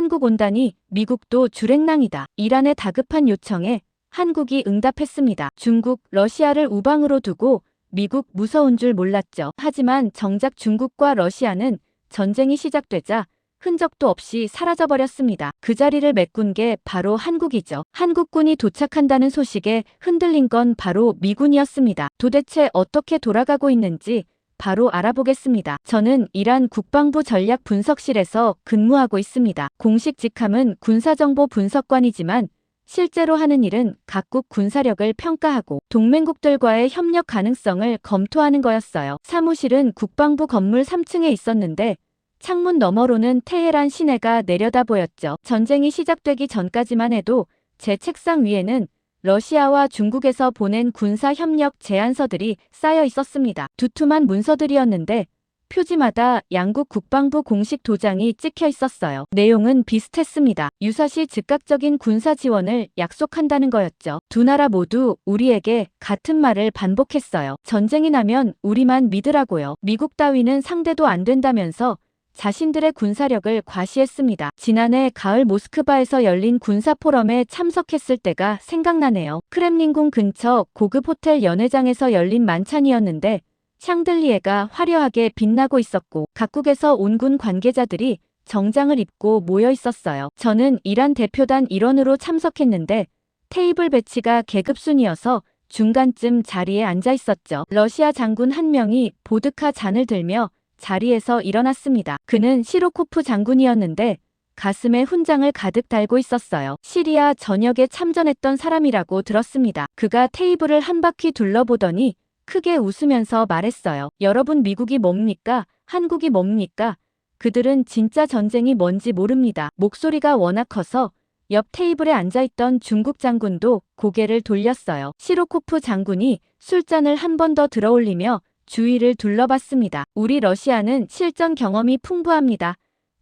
한국 온다니 미국도 주랭랑이다. 이란의 다급한 요청에 한국이 응답했습니다. 중국, 러시아를 우방으로 두고 미국 무서운 줄 몰랐죠. 하지만 정작 중국과 러시아는 전쟁이 시작되자 흔적도 없이 사라져버렸습니다. 그 자리를 메꾼 게 바로 한국이죠. 한국군이 도착한다는 소식에 흔들린 건 바로 미군이었습니다. 도대체 어떻게 돌아가고 있는지 바로 알아보겠습니다. 저는 이란 국방부 전략분석실에서 근무하고 있습니다. 공식 직함은 군사정보분석관이지만 실제로 하는 일은 각국 군사력을 평가하고 동맹국들과의 협력 가능성을 검토하는 거였어요. 사무실은 국방부 건물 3층에 있었는데 창문 너머로는 테헤란 시내가 내려다 보였죠. 전쟁이 시작되기 전까지만 해도 제 책상 위에는 러시아와 중국에서 보낸 군사협력 제안서들이 쌓여 있었습니다. 두툼한 문서들이었는데 표지마다 양국 국방부 공식 도장이 찍혀 있었어요. 내용은 비슷했습니다. 유사시 즉각적인 군사 지원을 약속한다는 거였죠. 두 나라 모두 우리에게 같은 말을 반복했어요. 전쟁이 나면 우리만 믿으라고요. 미국 따위는 상대도 안 된다면서 자신들의 군사력을 과시했습니다. 지난해 가을 모스크바에서 열린 군사포럼에 참석했을 때가 생각나네요. 크렘린궁 근처 고급 호텔 연회장에서 열린 만찬이었는데 샹들리에가 화려하게 빛나고 있었고 각국에서 온 군 관계자들이 정장을 입고 모여 있었어요. 저는 이란 대표단 일원으로 참석했는데 테이블 배치가 계급순이어서 중간쯤 자리에 앉아 있었죠. 러시아 장군 한 명이 보드카 잔을 들며 자리에서 일어났습니다. 그는 시로코프 장군이었는데 가슴에 훈장을 가득 달고 있었어요. 시리아 전역에 참전했던 사람이라고 들었습니다. 그가 테이블을 한 바퀴 둘러보더니 크게 웃으면서 말했어요. 여러분, 미국이 뭡니까? 한국이 뭡니까? 그들은 진짜 전쟁이 뭔지 모릅니다. 목소리가 워낙 커서 옆 테이블에 앉아있던 중국 장군도 고개를 돌렸어요. 시로코프 장군이 술잔을 한 번 더 들어올리며 주위를 둘러봤습니다. 우리 러시아는 실전 경험이 풍부합니다.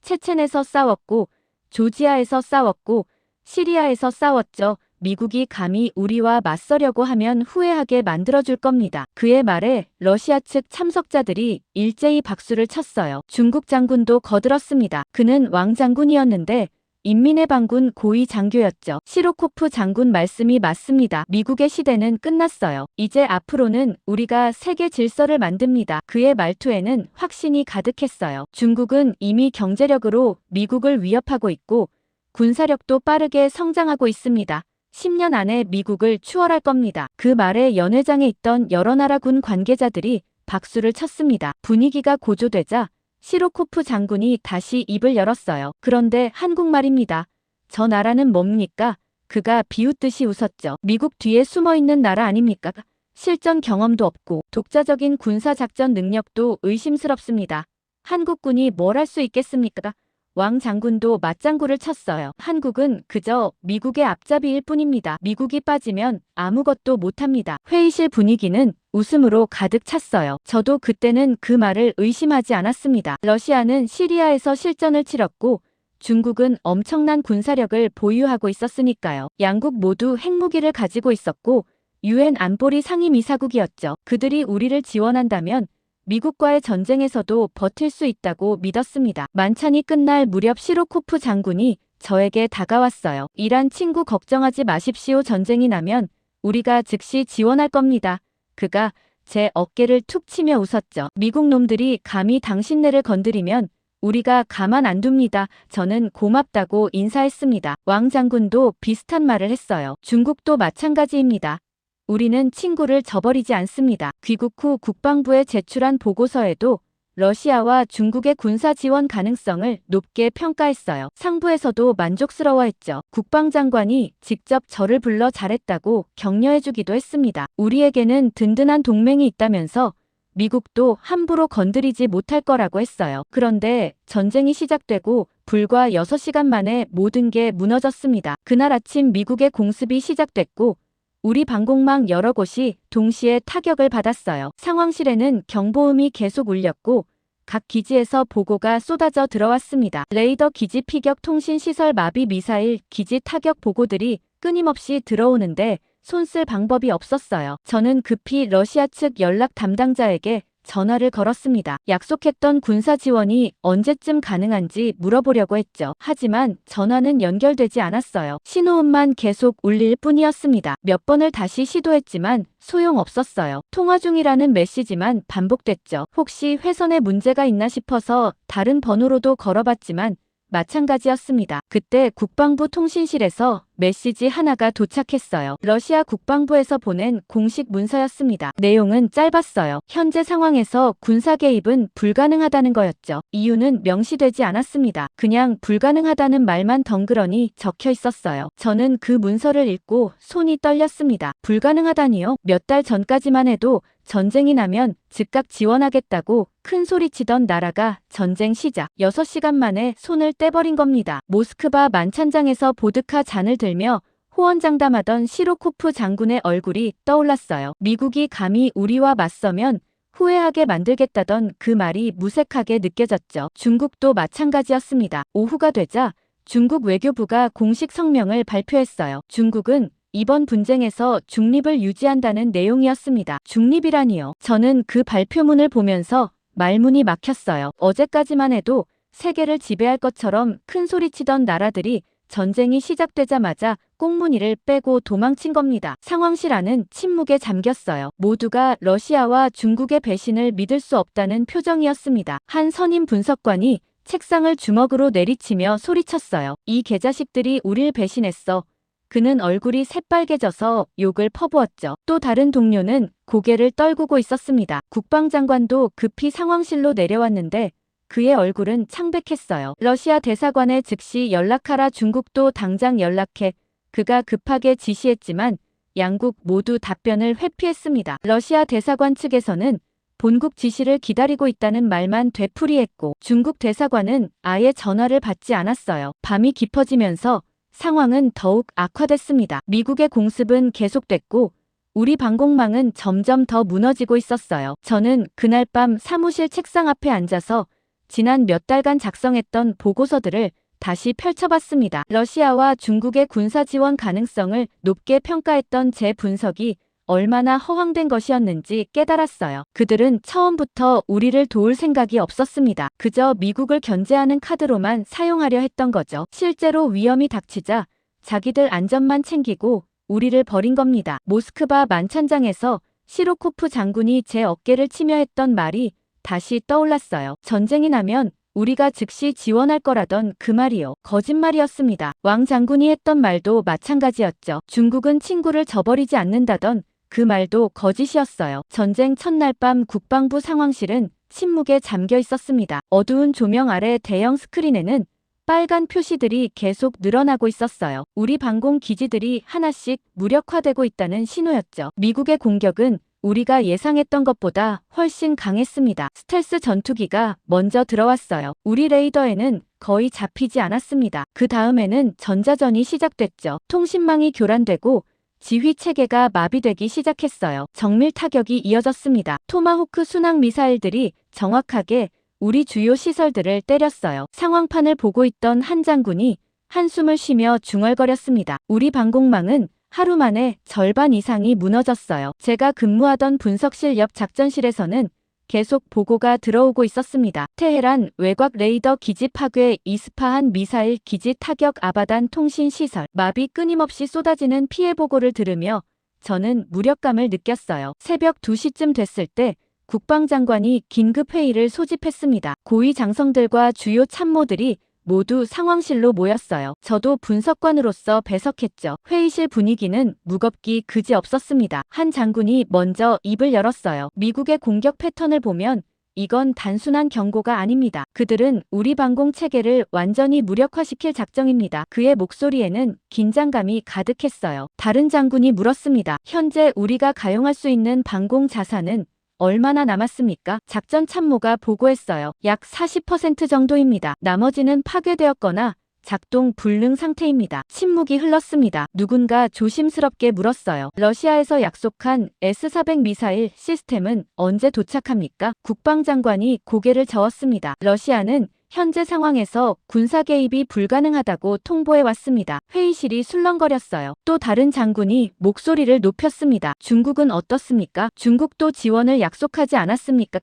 체첸에서 싸웠고 조지아에서 싸웠고 시리아에서 싸웠죠. 미국이 감히 우리와 맞서려고 하면 후회하게 만들어줄 겁니다. 그의 말에 러시아 측 참석자들이 일제히 박수를 쳤어요. 중국 장군도 거들었습니다. 그는 왕 장군이었는데 인민의 반군 고위 장교였죠. 시로코프 장군 말씀이 맞습니다. 미국의 시대는 끝났어요. 이제 앞으로는 우리가 세계 질서를 만듭니다. 그의 말투에는 확신이 가득했어요. 중국은 이미 경제력으로 미국을 위협하고 있고 군사력도 빠르게 성장하고 있습니다. 10년 안에 미국을 추월할 겁니다. 그 말에 연회장에 있던 여러 나라 군 관계자들이 박수를 쳤습니다. 분위기가 고조되자 시로코프 장군이 다시 입을 열었어요. 그런데 한국말입니다. 저 나라는 뭡니까? 그가 비웃듯이 웃었죠. 미국 뒤에 숨어있는 나라 아닙니까? 실전 경험도 없고 독자적인 군사작전 능력도 의심스럽습니다. 한국군이 뭘 할 수 있겠습니까? 왕 장군도 맞장구를 쳤어요. 한국은 그저 미국의 앞잡이일 뿐입니다. 미국이 빠지면 아무것도 못합니다. 회의실 분위기는 웃음으로 가득 찼어요. 저도 그때는 그 말을 의심하지 않았습니다. 러시아는 시리아에서 실전을 치렀고 중국은 엄청난 군사력을 보유하고 있었으니까요. 양국 모두 핵무기를 가지고 있었고 유엔 안보리 상임이사국이었죠. 그들이 우리를 지원한다면 미국과의 전쟁에서도 버틸 수 있다고 믿었습니다. 만찬이 끝날 무렵 시로코프 장군이 저에게 다가왔어요. 이란 친구, 걱정하지 마십시오. 전쟁이 나면 우리가 즉시 지원할 겁니다. 그가 제 어깨를 툭 치며 웃었죠. 미국 놈들이 감히 당신네를 건드리면 우리가 가만 안 둡니다. 저는 고맙다고 인사했습니다. 왕 장군도 비슷한 말을 했어요. 중국도 마찬가지입니다. 우리는 친구를 저버리지 않습니다. 귀국 후 국방부에 제출한 보고서에도 러시아와 중국의 군사 지원 가능성을 높게 평가했어요. 상부에서도 만족스러워했죠. 국방장관이 직접 저를 불러 잘했다고 격려해주기도 했습니다. 우리에게는 든든한 동맹이 있다면서 미국도 함부로 건드리지 못할 거라고 했어요. 그런데 전쟁이 시작되고 불과 6시간 만에 모든 게 무너졌습니다. 그날 아침 미국의 공습이 시작됐고 우리 방공망 여러 곳이 동시에 타격을 받았어요. 상황실에는 경보음이 계속 울렸고 각 기지에서 보고가 쏟아져 들어왔습니다. 레이더 기지 피격, 통신 시설 마비, 미사일 기지 타격 보고들이 끊임없이 들어오는데 손쓸 방법이 없었어요. 저는 급히 러시아 측 연락 담당자에게 전화를 걸었습니다. 약속했던 군사 지원이 언제쯤 가능한지 물어보려고 했죠. 하지만 전화는 연결되지 않았어요. 신호음만 계속 울릴 뿐이었습니다. 몇 번을 다시 시도했지만 소용없었어요. 통화 중이라는 메시지만 반복됐죠. 혹시 회선에 문제가 있나 싶어서 다른 번호로도 걸어봤지만 마찬가지였습니다. 그때 국방부 통신실에서 메시지 하나가 도착했어요. 러시아 국방부에서 보낸 공식 문서였습니다. 내용은 짧았어요. 현재 상황에서 군사 개입은 불가능하다는 거였죠. 이유는 명시되지 않았습니다. 그냥 불가능하다는 말만 덩그러니 적혀 있었어요. 저는 그 문서를 읽고 손이 떨렸습니다. 불가능하다니요? 몇 달 전까지만 해도 전쟁이 나면 즉각 지원하겠다고 큰 소리치던 나라가 전쟁 시작 6시간 만에 손을 떼버린 겁니다. 모스크바 만찬장에서 보드카 잔을 들며 호언장담하던 시로코프 장군의 얼굴이 떠올랐어요. 미국이 감히 우리와 맞서면 후회하게 만들겠다던 그 말이 무색하게 느껴졌죠. 중국도 마찬가지였습니다. 오후가 되자 중국 외교부가 공식 성명을 발표했어요. 중국은 이번 분쟁에서 중립을 유지한다는 내용이었습니다. 중립이라니요. 저는 그 발표문을 보면서 말문이 막혔어요. 어제까지만 해도 세계를 지배할 것처럼 큰 소리치던 나라들이 전쟁이 시작되자마자 꽁무니를 빼고 도망친 겁니다. 상황실 안은 침묵에 잠겼어요. 모두가 러시아와 중국의 배신을 믿을 수 없다는 표정이었습니다. 한 선임 분석관이 책상을 주먹으로 내리치며 소리쳤어요. 이 개자식들이 우릴 배신했어. 그는 얼굴이 새빨개져서 욕을 퍼부었죠. 또 다른 동료는 고개를 떨구고 있었습니다. 국방장관도 급히 상황실로 내려왔는데 그의 얼굴은 창백했어요. 러시아 대사관에 즉시 연락하라. 중국도 당장 연락해. 그가 급하게 지시했지만 양국 모두 답변을 회피했습니다. 러시아 대사관 측에서는 본국 지시를 기다리고 있다는 말만 되풀이했고 중국 대사관은 아예 전화를 받지 않았어요. 밤이 깊어지면서 상황은 더욱 악화됐습니다. 미국의 공습은 계속됐고 우리 방공망은 점점 더 무너지고 있었어요. 저는 그날 밤 사무실 책상 앞에 앉아서 지난 몇 달간 작성했던 보고서들을 다시 펼쳐봤습니다. 러시아와 중국의 군사 지원 가능성을 높게 평가했던 제 분석이 얼마나 허황된 것이었는지 깨달았어요. 그들은 처음부터 우리를 도울 생각이 없었습니다. 그저 미국을 견제하는 카드로만 사용하려 했던 거죠. 실제로 위험이 닥치자 자기들 안전만 챙기고 우리를 버린 겁니다. 모스크바 만찬장에서 시로코프 장군이 제 어깨를 치며 했던 말이 다시 떠올랐어요. 전쟁이 나면 우리가 즉시 지원할 거라던 그 말이요. 거짓말이었습니다. 왕 장군이 했던 말도 마찬가지였죠. 중국은 친구를 저버리지 않는다던 그 말도 거짓이었어요. 전쟁 첫날 밤 국방부 상황실은 침묵에 잠겨 있었습니다. 어두운 조명 아래 대형 스크린에는 빨간 표시들이 계속 늘어나고 있었어요. 우리 방공 기지들이 하나씩 무력화되고 있다는 신호였죠. 미국의 공격은 우리가 예상했던 것보다 훨씬 강했습니다. 스텔스 전투기가 먼저 들어왔어요. 우리 레이더에는 거의 잡히지 않았습니다. 그 다음에는 전자전이 시작됐죠. 통신망이 교란되고 지휘 체계가 마비되기 시작했어요. 정밀 타격이 이어졌습니다. 토마호크 순항 미사일들이 정확하게 우리 주요 시설들을 때렸어요. 상황판을 보고 있던 한 장군이 한숨을 쉬며 중얼거렸습니다. 우리 방공망은 하루 만에 절반 이상이 무너졌어요. 제가 근무하던 분석실 옆 작전실에서는 계속 보고가 들어오고 있었습니다. 테헤란 외곽 레이더 기지 파괴, 이스파한 미사일 기지 타격, 아바단 통신 시설 마비, 끊임없이 쏟아지는 피해 보고를 들으며 저는 무력감을 느꼈어요. 새벽 2시쯤 됐을 때 국방장관이 긴급 회의를 소집했습니다. 고위 장성들과 주요 참모들이 모두 상황실로 모였어요. 저도 분석관으로서 배석했죠. 회의실 분위기는 무겁기 그지없었습니다. 한 장군이 먼저 입을 열었어요. 미국의 공격 패턴을 보면 이건 단순한 경고가 아닙니다. 그들은 우리 방공 체계를 완전히 무력화시킬 작정입니다. 그의 목소리에는 긴장감이 가득했어요. 다른 장군이 물었습니다. 현재 우리가 가용할 수 있는 방공 자산은 얼마나 남았습니까? 작전 참모가 보고했어요. 약 40% 정도입니다. 나머지는 파괴되었거나 작동 불능 상태입니다. 침묵이 흘렀습니다. 누군가 조심스럽게 물었어요. 러시아에서 약속한 S-400 미사일 시스템은 언제 도착합니까? 국방장관이 고개를 저었습니다. 러시아는 현재 상황에서 군사 개입이 불가능하다고 통보해왔습니다. 회의실이 술렁거렸어요. 또 다른 장군이 목소리를 높였습니다. 중국은 어떻습니까? 중국도 지원을 약속하지 않았습니까?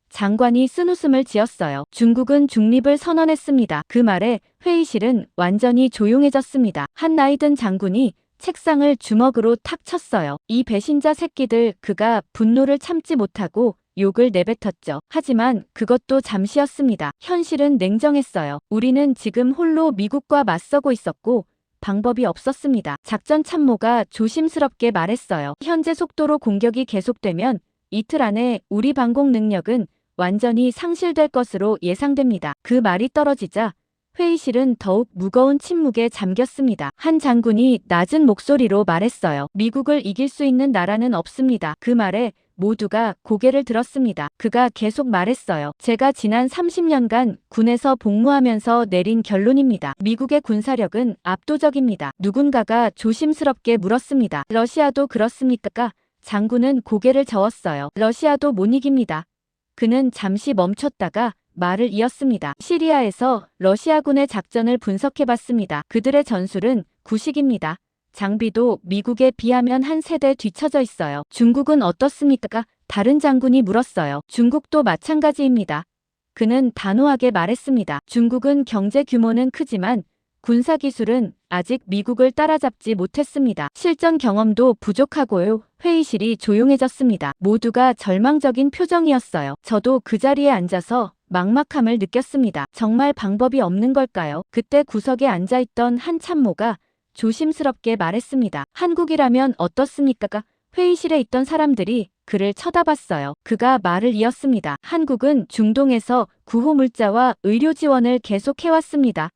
장관이 쓴웃음을 지었어요. 중국은 중립을 선언했습니다. 그 말에 회의실은 완전히 조용해졌습니다. 한 나이든 장군이 책상을 주먹으로 탁 쳤어요. 이 배신자 새끼들. 그가 분노를 참지 못하고 욕을 내뱉었죠. 하지만 그것도 잠시였습니다. 현실은 냉정했어요. 우리는 지금 홀로 미국과 맞서고 있었고 방법이 없었습니다. 작전 참모가 조심스럽게 말했어요. 현재 속도로 공격이 계속되면 이틀 안에 우리 방공 능력은 완전히 상실될 것으로 예상됩니다. 그 말이 떨어지자 회의실은 더욱 무거운 침묵에 잠겼습니다. 한 장군이 낮은 목소리로 말했어요. 미국을 이길 수 있는 나라는 없습니다. 그 말에 모두가 고개를 들었습니다. 그가 계속 말했어요. 제가 지난 30년간 군에서 복무하면서 내린 결론입니다. 미국의 군사력은 압도적입니다. 누군가가 조심스럽게 물었습니다. 러시아도 그렇습니까? 장군은 고개를 저었어요. 러시아도 못 이깁니다. 그는 잠시 멈췄다가 말을 이었습니다. 시리아에서 러시아군의 작전을 분석해봤습니다. 그들의 전술은 구식입니다. 장비도 미국에 비하면 한 세대 뒤처져 있어요. 중국은 어떻습니까? 다른 장군이 물었어요. 중국도 마찬가지입니다. 그는 단호하게 말했습니다. 중국은 경제 규모는 크지만 군사기술은 아직 미국을 따라잡지 못했습니다. 실전 경험도 부족하고요. 회의실이 조용해졌습니다. 모두가 절망적인 표정이었어요. 저도 그 자리에 앉아서 막막함을 느꼈습니다. 정말 방법이 없는 걸까요? 그때 구석에 앉아있던 한 참모가 조심스럽게 말했습니다. 한국이라면 어떻습니까? 회의실에 있던 사람들이 그를 쳐다봤어요. 그가 말을 이었습니다. 한국은 중동에서 구호 물자와 의료 지원을 계속해왔습니다.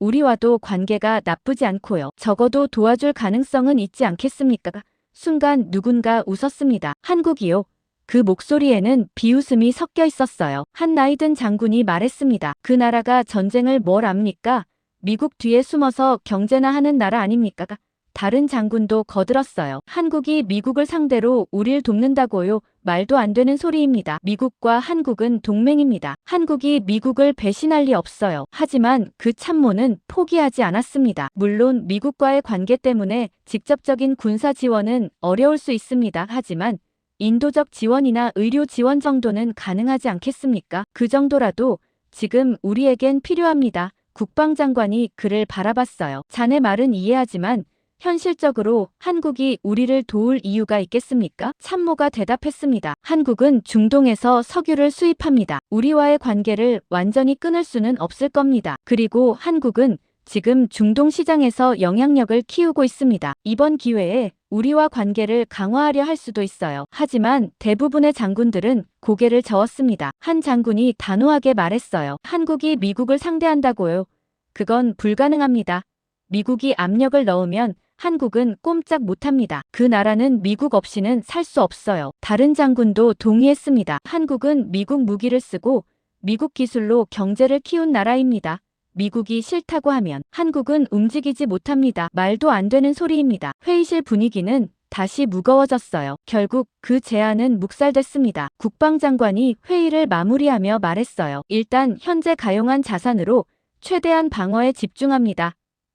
우리와도 관계가 나쁘지 않고요. 적어도 도와줄 가능성은 있지 않겠습니까? 순간 누군가 웃었습니다. 한국이요? 그 목소리에는 비웃음이 섞여 있었어요. 한 나이든 장군이 말했습니다. 그 나라가 전쟁을 뭘 압니까? 미국 뒤에 숨어서 경제나 하는 나라 아닙니까? 다른 장군도 거들었어요. 한국이 미국을 상대로 우릴 돕는다고요? 말도 안 되는 소리입니다. 미국과 한국은 동맹입니다. 한국이 미국을 배신할 리 없어요. 하지만 그 참모는 포기하지 않았습니다. 물론 미국과의 관계 때문에 직접적인 군사 지원은 어려울 수 있습니다. 하지만 인도적 지원이나 의료 지원 정도는 가능하지 않겠습니까? 그 정도라도 지금 우리에겐 필요합니다. 국방장관이 그를 바라봤어요. 자네 말은 이해하지만 현실적으로 한국이 우리를 도울 이유가 있겠습니까? 참모가 대답했습니다. 한국은 중동에서 석유를 수입합니다. 우리와의 관계를 완전히 끊을 수는 없을 겁니다. 그리고 한국은 지금 중동 시장에서 영향력을 키우고 있습니다. 이번 기회에 우리와 관계를 강화하려 할 수도 있어요. 하지만 대부분의 장군들은 고개를 저었습니다. 한 장군이 단호하게 말했어요. 한국이 미국을 상대한다고요? 그건 불가능합니다. 미국이 압력을 넣으면 한국은 꼼짝 못합니다. 그 나라는 미국 없이는 살 수 없어요. 다른 장군도 동의했습니다. 한국은 미국 무기를 쓰고 미국 기술로 경제를 키운 나라입니다. 미국이 싫다고 하면 한국은 움직이지 못합니다. 말도 안 되는 소리입니다. 회의실 분위기는 다시 무거워졌어요. 결국 그 제안은 묵살됐습니다. 국방장관이 회의를 마무리하며 말했어요. 일단 현재 가용한 자산으로 최대한 방어에 집중합니다.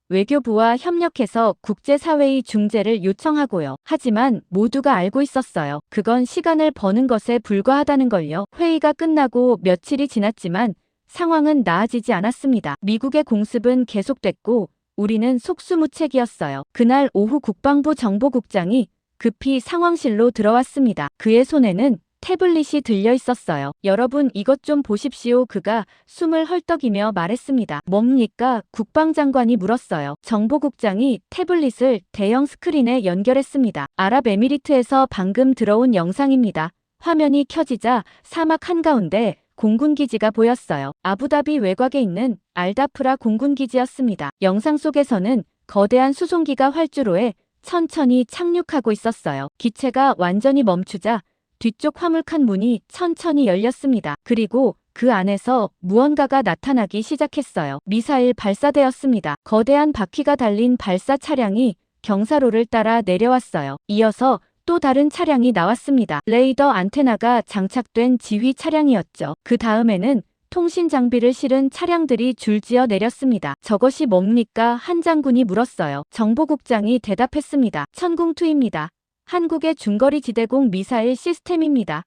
외교부와 협력해서 국제사회의 중재를 요청하고요. 하지만 모두가 알고 있었어요. 그건 시간을 버는 것에 불과하다는 걸요. 회의가 끝나고 며칠이 지났지만 상황은 나아지지 않았습니다. 미국의 공습은 계속됐고 우리는 속수무책이었어요. 그날 오후 국방부 정보국장이 급히 상황실로 들어왔습니다. 그의 손에는 태블릿이 들려 있었어요. 여러분 이것 좀 보십시오. 그가 숨을 헐떡이며 말했습니다. 뭡니까? 국방장관이 물었어요. 정보국장이 태블릿을 대형 스크린에 연결했습니다. 아랍에미리트에서 방금 들어온 영상입니다. 화면이 켜지자 사막 한가운데 공군기지가 보였어요. 아부다비 외곽에 있는 알다프라 공군기지였습니다. 영상 속에서는 거대한 수송기가 활주로에 천천히 착륙하고 있었어요. 기체가 완전히 멈추자 뒤쪽 화물칸 문이 천천히 열렸습니다. 그리고 그 안에서 무언가가 나타나기 시작했어요. 미사일 발사되었습니다. 거대한 바퀴가 달린 발사 차량이 경사로를 따라 내려왔어요. 이어서 또 다른 차량이 나왔습니다. 레이더 안테나가 장착된 지휘 차량이었죠. 그 다음에는 통신 장비를 실은 차량들이 줄지어 내렸습니다. 저것이 뭡니까? 한 장군이 물었어요. 정보국장이 대답했습니다. 천궁2입니다. 한국의 중거리 지대공 미사일 시스템입니다.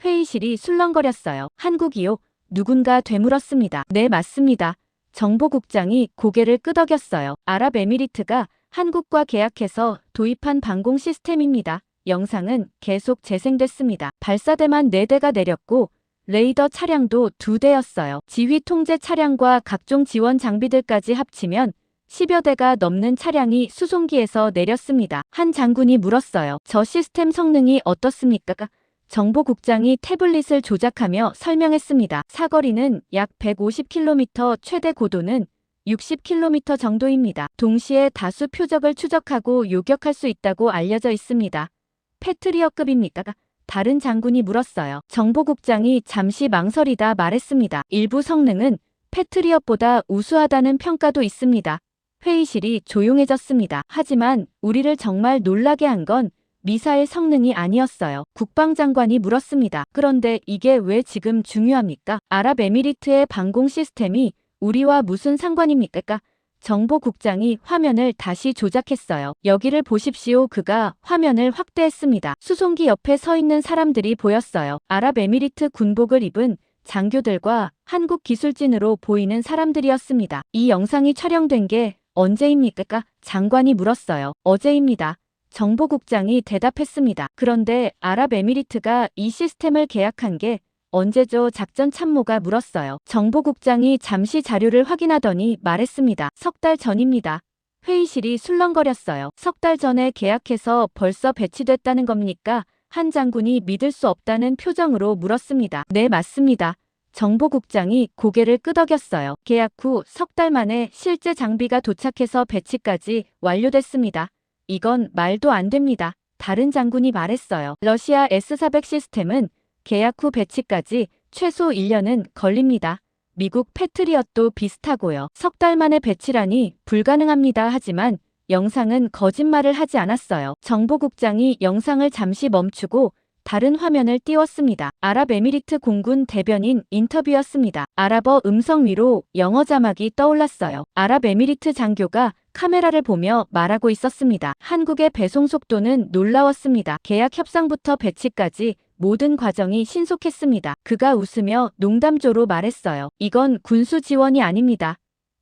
회의실이 술렁거렸어요. 한국이요? 누군가 되물었습니다. 네, 맞습니다. 정보국장이 고개를 끄덕였어요. 아랍에미리트가 한국과 계약해서 도입한 방공 시스템입니다. 영상은 계속 재생됐습니다. 발사대만 4대가 내렸고 레이더 차량도 2대였어요. 지휘 통제 차량과 각종 지원 장비들까지 합치면 10여 대가 넘는 차량이 수송기에서 내렸습니다. 한 장군이 물었어요. 저 시스템 성능이 어떻습니까? 정보국장이 태블릿을 조작하며 설명했습니다. 사거리는 약 150km, 최대 고도는 60km 정도입니다. 동시에 다수 표적을 추적하고 요격할 수 있다고 알려져 있습니다. 패트리어급입니까? 다른 장군이 물었어요. 정보국장이 잠시 망설이다 말했습니다. 일부 성능은 패트리엇보다 우수하다는 평가도 있습니다. 회의실이 조용해졌습니다. 하지만 우리를 정말 놀라게 한 건 미사일 성능이 아니었어요. 국방장관이 물었습니다. 그런데 이게 왜 지금 중요합니까? 아랍에미리트의 방공 시스템이 우리와 무슨 상관입니까? 정보국장이 화면을 다시 조작했어요. 여기를 보십시오. 그가 화면을 확대했습니다. 수송기 옆에 서 있는 사람들이 보였어요. 아랍에미리트 군복을 입은 장교들과 한국 기술진으로 보이는 사람들이었습니다. 이 영상이 촬영된 게 언제입니까? 장관이 물었어요. 어제입니다. 정보국장이 대답했습니다. 그런데 아랍에미리트가 이 시스템을 계약한 게 언제죠? 작전 참모가 물었어요. 정보국장이 잠시 자료를 확인하더니 말했습니다. 3달 전입니다. 회의실이 술렁거렸어요. 3달 전에 계약해서 벌써 배치됐다는 겁니까? 한 장군이 믿을 수 없다는 표정으로 물었습니다. 네, 맞습니다. 정보국장이 고개를 끄덕였어요. 계약 후 3달 만에 실제 장비가 도착해서 배치까지 완료됐습니다. 이건 말도 안 됩니다. 다른 장군이 말했어요. 러시아 S-400 시스템은 계약 후 배치까지 최소 1년은 걸립니다. 미국 패트리엇도 비슷하고요. 3달 만에 배치라니 불가능합니다. 하지만 영상은 거짓말을 하지 않았어요. 정보국장이 영상을 잠시 멈추고 다른 화면을 띄웠습니다. 아랍에미리트 공군 대변인 인터뷰였습니다. 아랍어 음성 위로 영어 자막이 떠올랐어요. 아랍에미리트 장교가 카메라를 보며 말하고 있었습니다. 한국의 배송 속도는 놀라웠습니다. 계약 협상부터 배치까지 모든 과정이 신속했습니다. 그가 웃으며 농담조로 말했어요. 이건 군수 지원이 아닙니다.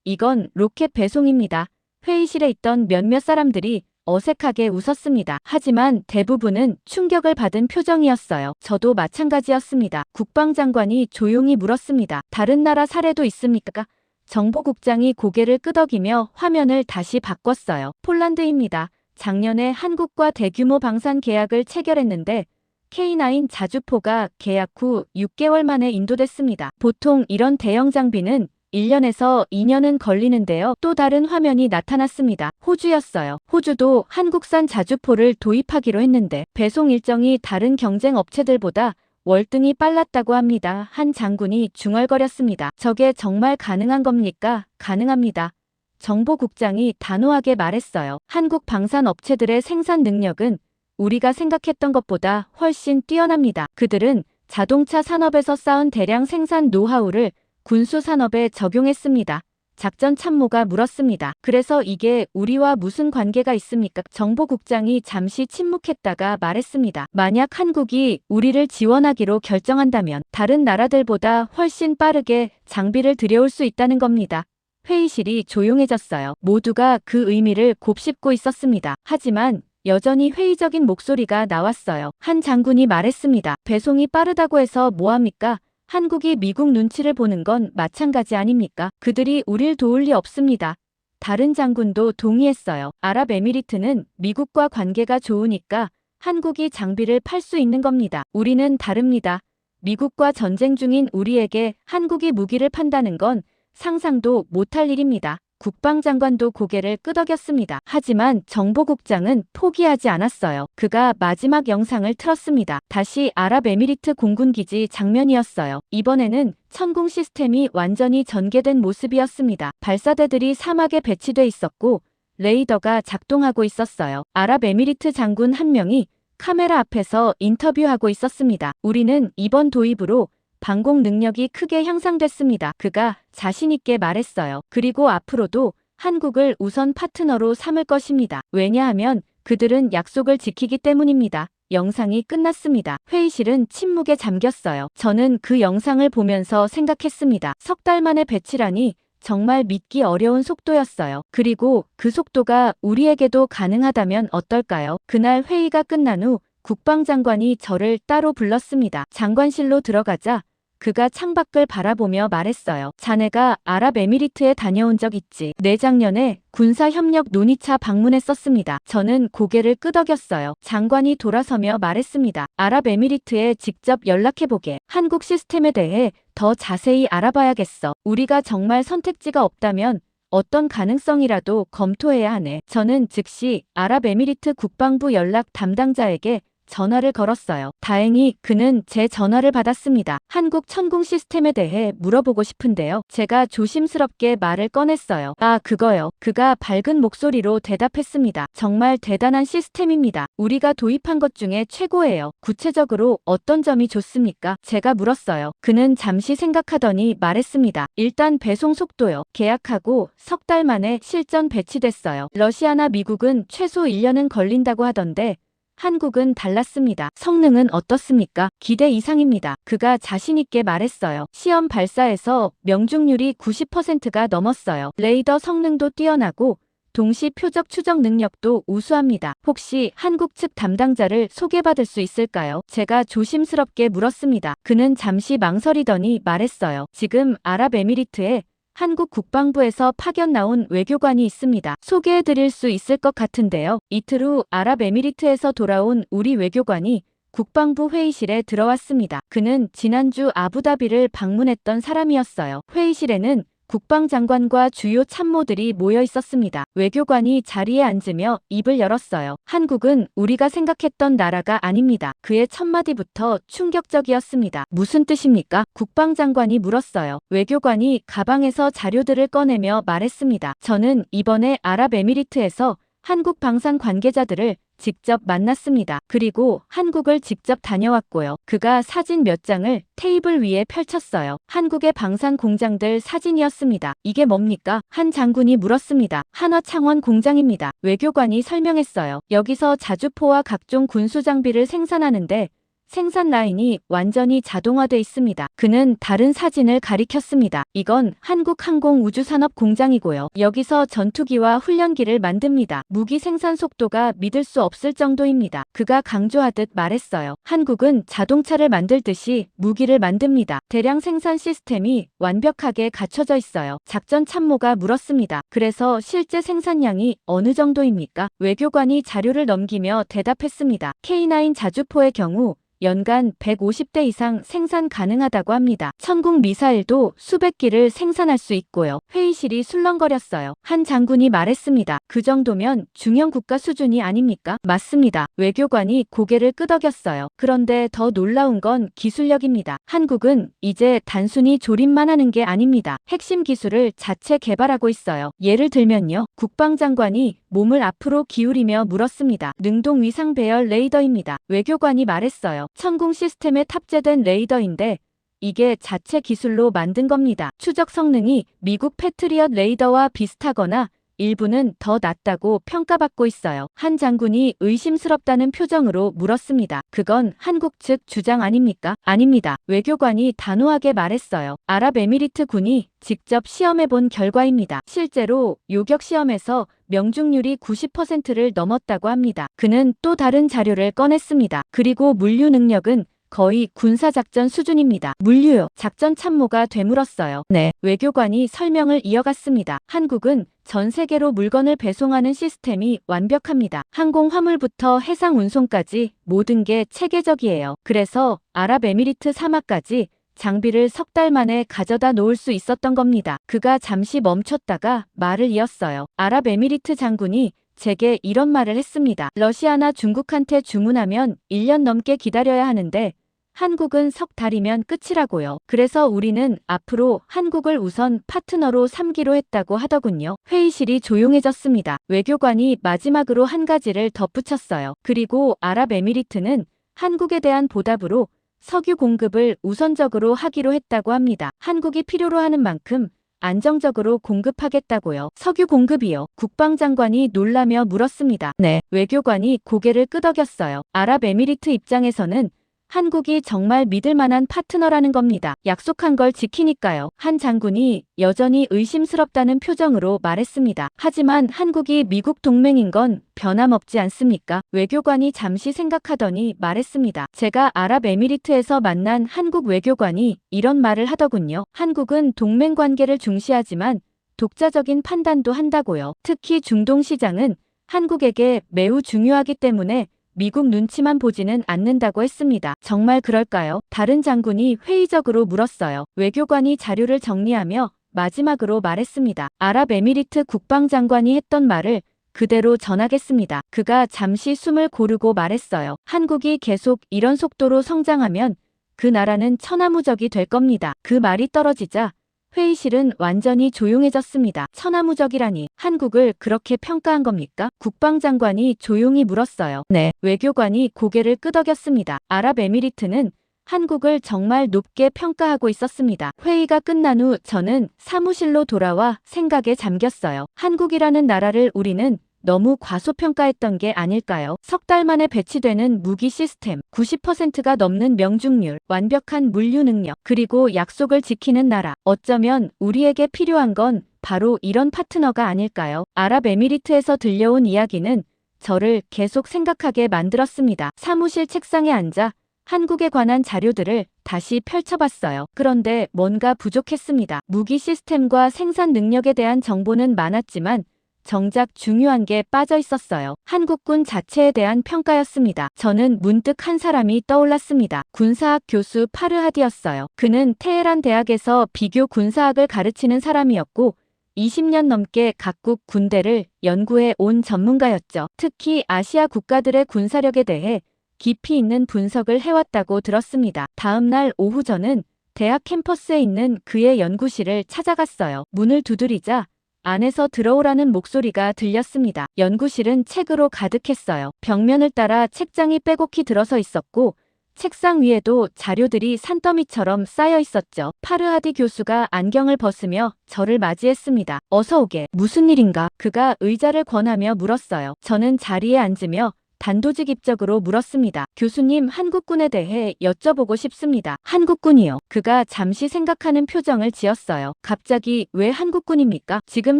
이건 로켓 배송입니다. 회의실에 있던 몇몇 사람들이 어색하게 웃었습니다. 하지만 대부분은 충격을 받은 표정이었어요. 저도 마찬가지였습니다. 국방장관이 조용히 물었습니다. 다른 나라 사례도 있습니까? 정보국장이 고개를 끄덕이며 화면을 다시 바꿨어요. 폴란드입니다. 작년에 한국과 대규모 방산 계약을 체결했는데 K9 자주포가 계약 후 6개월 만에 인도됐습니다. 보통 이런 대형 장비는 1년에서 2년은 걸리는데요. 또 다른 화면이 나타났습니다. 호주였어요. 호주도 한국산 자주포를 도입하기로 했는데 배송 일정이 다른 경쟁 업체들보다 월등히 빨랐다고 합니다. 한 장군이 중얼거렸습니다. 저게 정말 가능한 겁니까? 가능합니다. 정보국장이 단호하게 말했어요. 한국 방산 업체들의 생산 능력은 우리가 생각했던 것보다 훨씬 뛰어납니다. 그들은 자동차 산업에서 쌓은 대량 생산 노하우를 군수 산업에 적용했습니다. 작전 참모가 물었습니다. 그래서 이게 우리와 무슨 관계가 있습니까? 정보국장이 잠시 침묵했다가 말했습니다. 만약 한국이 우리를 지원하기로 결정한다면 다른 나라들보다 훨씬 빠르게 장비를 들여올 수 있다는 겁니다. 회의실이 조용해졌어요. 모두가 그 의미를 곱씹고 있었습니다. 하지만 여전히 회의적인 목소리가 나왔어요. 한 장군이 말했습니다. 배송이 빠르다고 해서 뭐합니까? 한국이 미국 눈치를 보는 건 마찬가지 아닙니까? 그들이 우릴 도울 리 없습니다. 다른 장군도 동의했어요. 아랍에미리트는 미국과 관계가 좋으니까 한국이 장비를 팔 수 있는 겁니다. 우리는 다릅니다. 미국과 전쟁 중인 우리에게 한국이 무기를 판다는 건 상상도 못할 일입니다. 국방장관도 고개를 끄덕였습니다. 하지만 정보국장은 포기하지 않았어요. 그가 마지막 영상을 틀었습니다. 다시 아랍에미리트 공군기지 장면이었어요. 이번에는 천공 시스템이 완전히 전개된 모습이었습니다. 발사대들이 사막에 배치돼 있었고 레이더가 작동하고 있었어요. 아랍에미리트 장군 한 명이 카메라 앞에서 인터뷰하고 있었습니다. 우리는 이번 도입으로 방공 능력이 크게 향상됐습니다. 그가 자신있게 말했어요. 그리고 앞으로도 한국을 우선 파트너로 삼을 것입니다. 왜냐하면 그들은 약속을 지키기 때문입니다. 영상이 끝났습니다. 회의실은 침묵에 잠겼어요. 저는 그 영상을 보면서 생각했습니다. 석 달 만에 배치라니 정말 믿기 어려운 속도였어요. 그리고 그 속도가 우리에게도 가능하다면 어떨까요? 그날 회의가 끝난 후 국방장관이 저를 따로 불렀습니다. 장관실로 들어가자 그가 창밖을 바라보며 말했어요. 자네가 아랍에미리트에 다녀온 적 있지? 내작년에 군사협력 논의차 방문했었습니다. 저는 고개를 끄덕였어요. 장관이 돌아서며 말했습니다. 아랍에미리트에 직접 연락해보게. 한국 시스템에 대해 더 자세히 알아봐야겠어. 우리가 정말 선택지가 없다면 어떤 가능성이라도 검토해야 하네. 저는 즉시 아랍에미리트 국방부 연락 담당자에게 전화를 걸었어요. 다행히 그는 제 전화를 받았습니다. 한국 천궁 시스템에 대해 물어보고 싶은데요. 제가 조심스럽게 말을 꺼냈어요. 아, 그거요. 그가 밝은 목소리로 대답했습니다. 정말 대단한 시스템입니다. 우리가 도입한 것 중에 최고예요. 구체적으로 어떤 점이 좋습니까? 제가 물었어요. 그는 잠시 생각하더니 말했습니다. 일단 배송 속도요. 계약하고 석 달 만에 실전 배치됐어요. 러시아나 미국은 최소 1년은 걸린다고 하던데 한국은 달랐습니다. 성능은 어떻습니까? 기대 이상입니다. 그가 자신있게 말했어요. 시험 발사에서 명중률이 90%가 넘었어요. 레이더 성능도 뛰어나고 동시 표적 추적 능력도 우수합니다. 혹시 한국 측 담당자를 소개받을 수 있을까요? 제가 조심스럽게 물었습니다. 그는 잠시 망설이더니 말했어요. 지금 아랍에미리트에 한국 국방부에서 파견 나온 외교관이 있습니다. 소개해드릴 수 있을 것 같은데요. 이틀 후 아랍에미리트에서 돌아온 우리 외교관이 국방부 회의실에 들어왔습니다. 그는 지난주 아부다비를 방문했던 사람이었어요. 회의실에는 국방장관과 주요 참모들이 모여 있었습니다. 외교관이 자리에 앉으며 입을 열었어요. 한국은 우리가 생각했던 나라가 아닙니다. 그의 첫마디부터 충격적이었습니다. 무슨 뜻입니까? 국방장관이 물었어요. 외교관이 가방에서 자료들을 꺼내며 말했습니다. 저는 이번에 아랍에미리트에서 한국 방산 관계자들을 직접 만났습니다. 그리고 한국을 직접 다녀왔고요. 그가 사진 몇 장을 테이블 위에 펼쳤어요. 한국의 방산 공장들 사진이었습니다. 이게 뭡니까? 한 장군이 물었습니다. 한화창원 공장입니다. 외교관이 설명했어요. 여기서 자주포와 각종 군수 장비를 생산하는데 생산 라인이 완전히 자동화돼 있습니다. 그는 다른 사진을 가리켰습니다. 이건 한국항공우주산업 공장이고요. 여기서 전투기와 훈련기를 만듭니다. 무기 생산 속도가 믿을 수 없을 정도입니다. 그가 강조하듯 말했어요. 한국은 자동차를 만들듯이 무기를 만듭니다. 대량 생산 시스템이 완벽하게 갖춰져 있어요. 작전 참모가 물었습니다. 그래서 실제 생산량이 어느 정도입니까? 외교관이 자료를 넘기며 대답했습니다. K9 자주포의 경우 연간 150대 이상 생산 가능하다고 합니다. 천궁 미사일도 수백 기를 생산할 수 있고요. 회의실이 술렁거렸어요. 한 장군이 말했습니다. 그 정도면 중형 국가 수준이 아닙니까? 맞습니다. 외교관이 고개를 끄덕였어요. 그런데 더 놀라운 건 기술력입니다. 한국은 이제 단순히 조립만 하는 게 아닙니다. 핵심 기술을 자체 개발하고 있어요. 예를 들면요. 국방장관이 몸을 앞으로 기울이며 물었습니다. 능동 위상 배열 레이더입니다. 외교관이 말했어요. 천궁 시스템에 탑재된 레이더인데 이게 자체 기술로 만든 겁니다. 추적 성능이 미국 패트리엇 레이더와 비슷하거나 일부는 더 낫다고 평가받고 있어요. 한 장군이 의심스럽다는 표정으로 물었습니다. 그건 한국 측 주장 아닙니까? 아닙니다. 외교관이 단호하게 말했어요. 아랍에미리트 군이 직접 시험해본 결과입니다. 실제로 요격 시험에서 명중률이 90%를 넘었다고 합니다. 그는 또 다른 자료를 꺼냈습니다. 그리고 물류 능력은 거의 군사작전 수준입니다. 물류요. 작전 참모가 되물었어요. 네. 외교관이 설명을 이어갔습니다. 한국은 전 세계로 물건을 배송하는 시스템이 완벽합니다. 항공 화물부터 해상 운송까지 모든 게 체계적이에요. 그래서 아랍에미리트 사막까지 장비를 석 달 만에 가져다 놓을 수 있었던 겁니다. 그가 잠시 멈췄다가 말을 이었어요. 아랍에미리트 장군이 제게 이런 말을 했습니다. 러시아나 중국한테 주문하면 1년 넘게 기다려야 하는데 한국은 석 달이면 끝이라고요. 그래서 우리는 앞으로 한국을 우선 파트너로 삼기로 했다고 하더군요. 회의실이 조용해졌습니다. 외교관이 마지막으로 한 가지를 덧붙였어요. 그리고 아랍에미리트는 한국에 대한 보답으로 석유 공급을 우선적으로 하기로 했다고 합니다. 한국이 필요로 하는 만큼 안정적으로 공급하겠다고요. 석유 공급이요. 국방장관이 놀라며 물었습니다. 네. 외교관이 고개를 끄덕였어요. 아랍에미리트 입장에서는 한국이 정말 믿을 만한 파트너라는 겁니다. 약속한 걸 지키니까요. 한 장군이 여전히 의심스럽다는 표정으로 말했습니다. 하지만 한국이 미국 동맹인 건 변함없지 않습니까? 외교관이 잠시 생각하더니 말했습니다. 제가 아랍에미리트에서 만난 한국 외교관이 이런 말을 하더군요. 한국은 동맹 관계를 중시하지만 독자적인 판단도 한다고요. 특히 중동 시장은 한국에게 매우 중요하기 때문에 미국 눈치만 보지는 않는다고 했습니다. 정말 그럴까요? 다른 장군이 회의적으로 물었어요. 외교관이 자료를 정리하며 마지막으로 말했습니다. 아랍에미리트 국방장관이 했던 말을 그대로 전하겠습니다. 그가 잠시 숨을 고르고 말했어요. 한국이 계속 이런 속도로 성장하면 그 나라는 천하무적이 될 겁니다. 그 말이 떨어지자 회의실은 완전히 조용해졌습니다. 천하무적이라니 한국을 그렇게 평가한 겁니까? 국방장관이 조용히 물었어요. 네. 외교관이 고개를 끄덕였습니다. 아랍에미리트는 한국을 정말 높게 평가하고 있었습니다. 회의가 끝난 후 저는 사무실로 돌아와 생각에 잠겼어요. 한국이라는 나라를 우리는 너무 과소평가했던 게 아닐까요? 석 달 만에 배치되는 무기 시스템, 90%가 넘는 명중률, 완벽한 물류 능력, 그리고 약속을 지키는 나라. 어쩌면 우리에게 필요한 건 바로 이런 파트너가 아닐까요? 아랍에미리트에서 들려온 이야기는 저를 계속 생각하게 만들었습니다. 사무실 책상에 앉아 한국에 관한 자료들을 다시 펼쳐봤어요. 그런데 뭔가 부족했습니다. 무기 시스템과 생산 능력에 대한 정보는 많았지만 정작 중요한 게 빠져 있었어요. 한국군 자체에 대한 평가였습니다. 저는 문득 한 사람이 떠올랐습니다. 군사학 교수 파르하디였어요. 그는 테헤란 대학에서 비교 군사학을 가르치는 사람이었고 20년 넘게 각국 군대를 연구해 온 전문가였죠. 특히 아시아 국가들의 군사력에 대해 깊이 있는 분석을 해왔다고 들었습니다. 다음 날 오후 저는 대학 캠퍼스에 있는 그의 연구실을 찾아갔어요. 문을 두드리자 안에서 들어오라는 목소리가 들렸습니다. 연구실은 책으로 가득했어요. 벽면을 따라 책장이 빼곡히 들어서 있었고 책상 위에도 자료들이 산더미처럼 쌓여 있었죠. 파르하디 교수가 안경을 벗으며 저를 맞이했습니다. 어서 오게. 무슨 일인가? 그가 의자를 권하며 물었어요. 저는 자리에 앉으며 단도직입적으로 물었습니다. 교수님, 한국군에 대해 여쭤보고 싶습니다. 한국군이요. 그가 잠시 생각하는 표정을 지었어요. 갑자기 왜 한국군입니까? 지금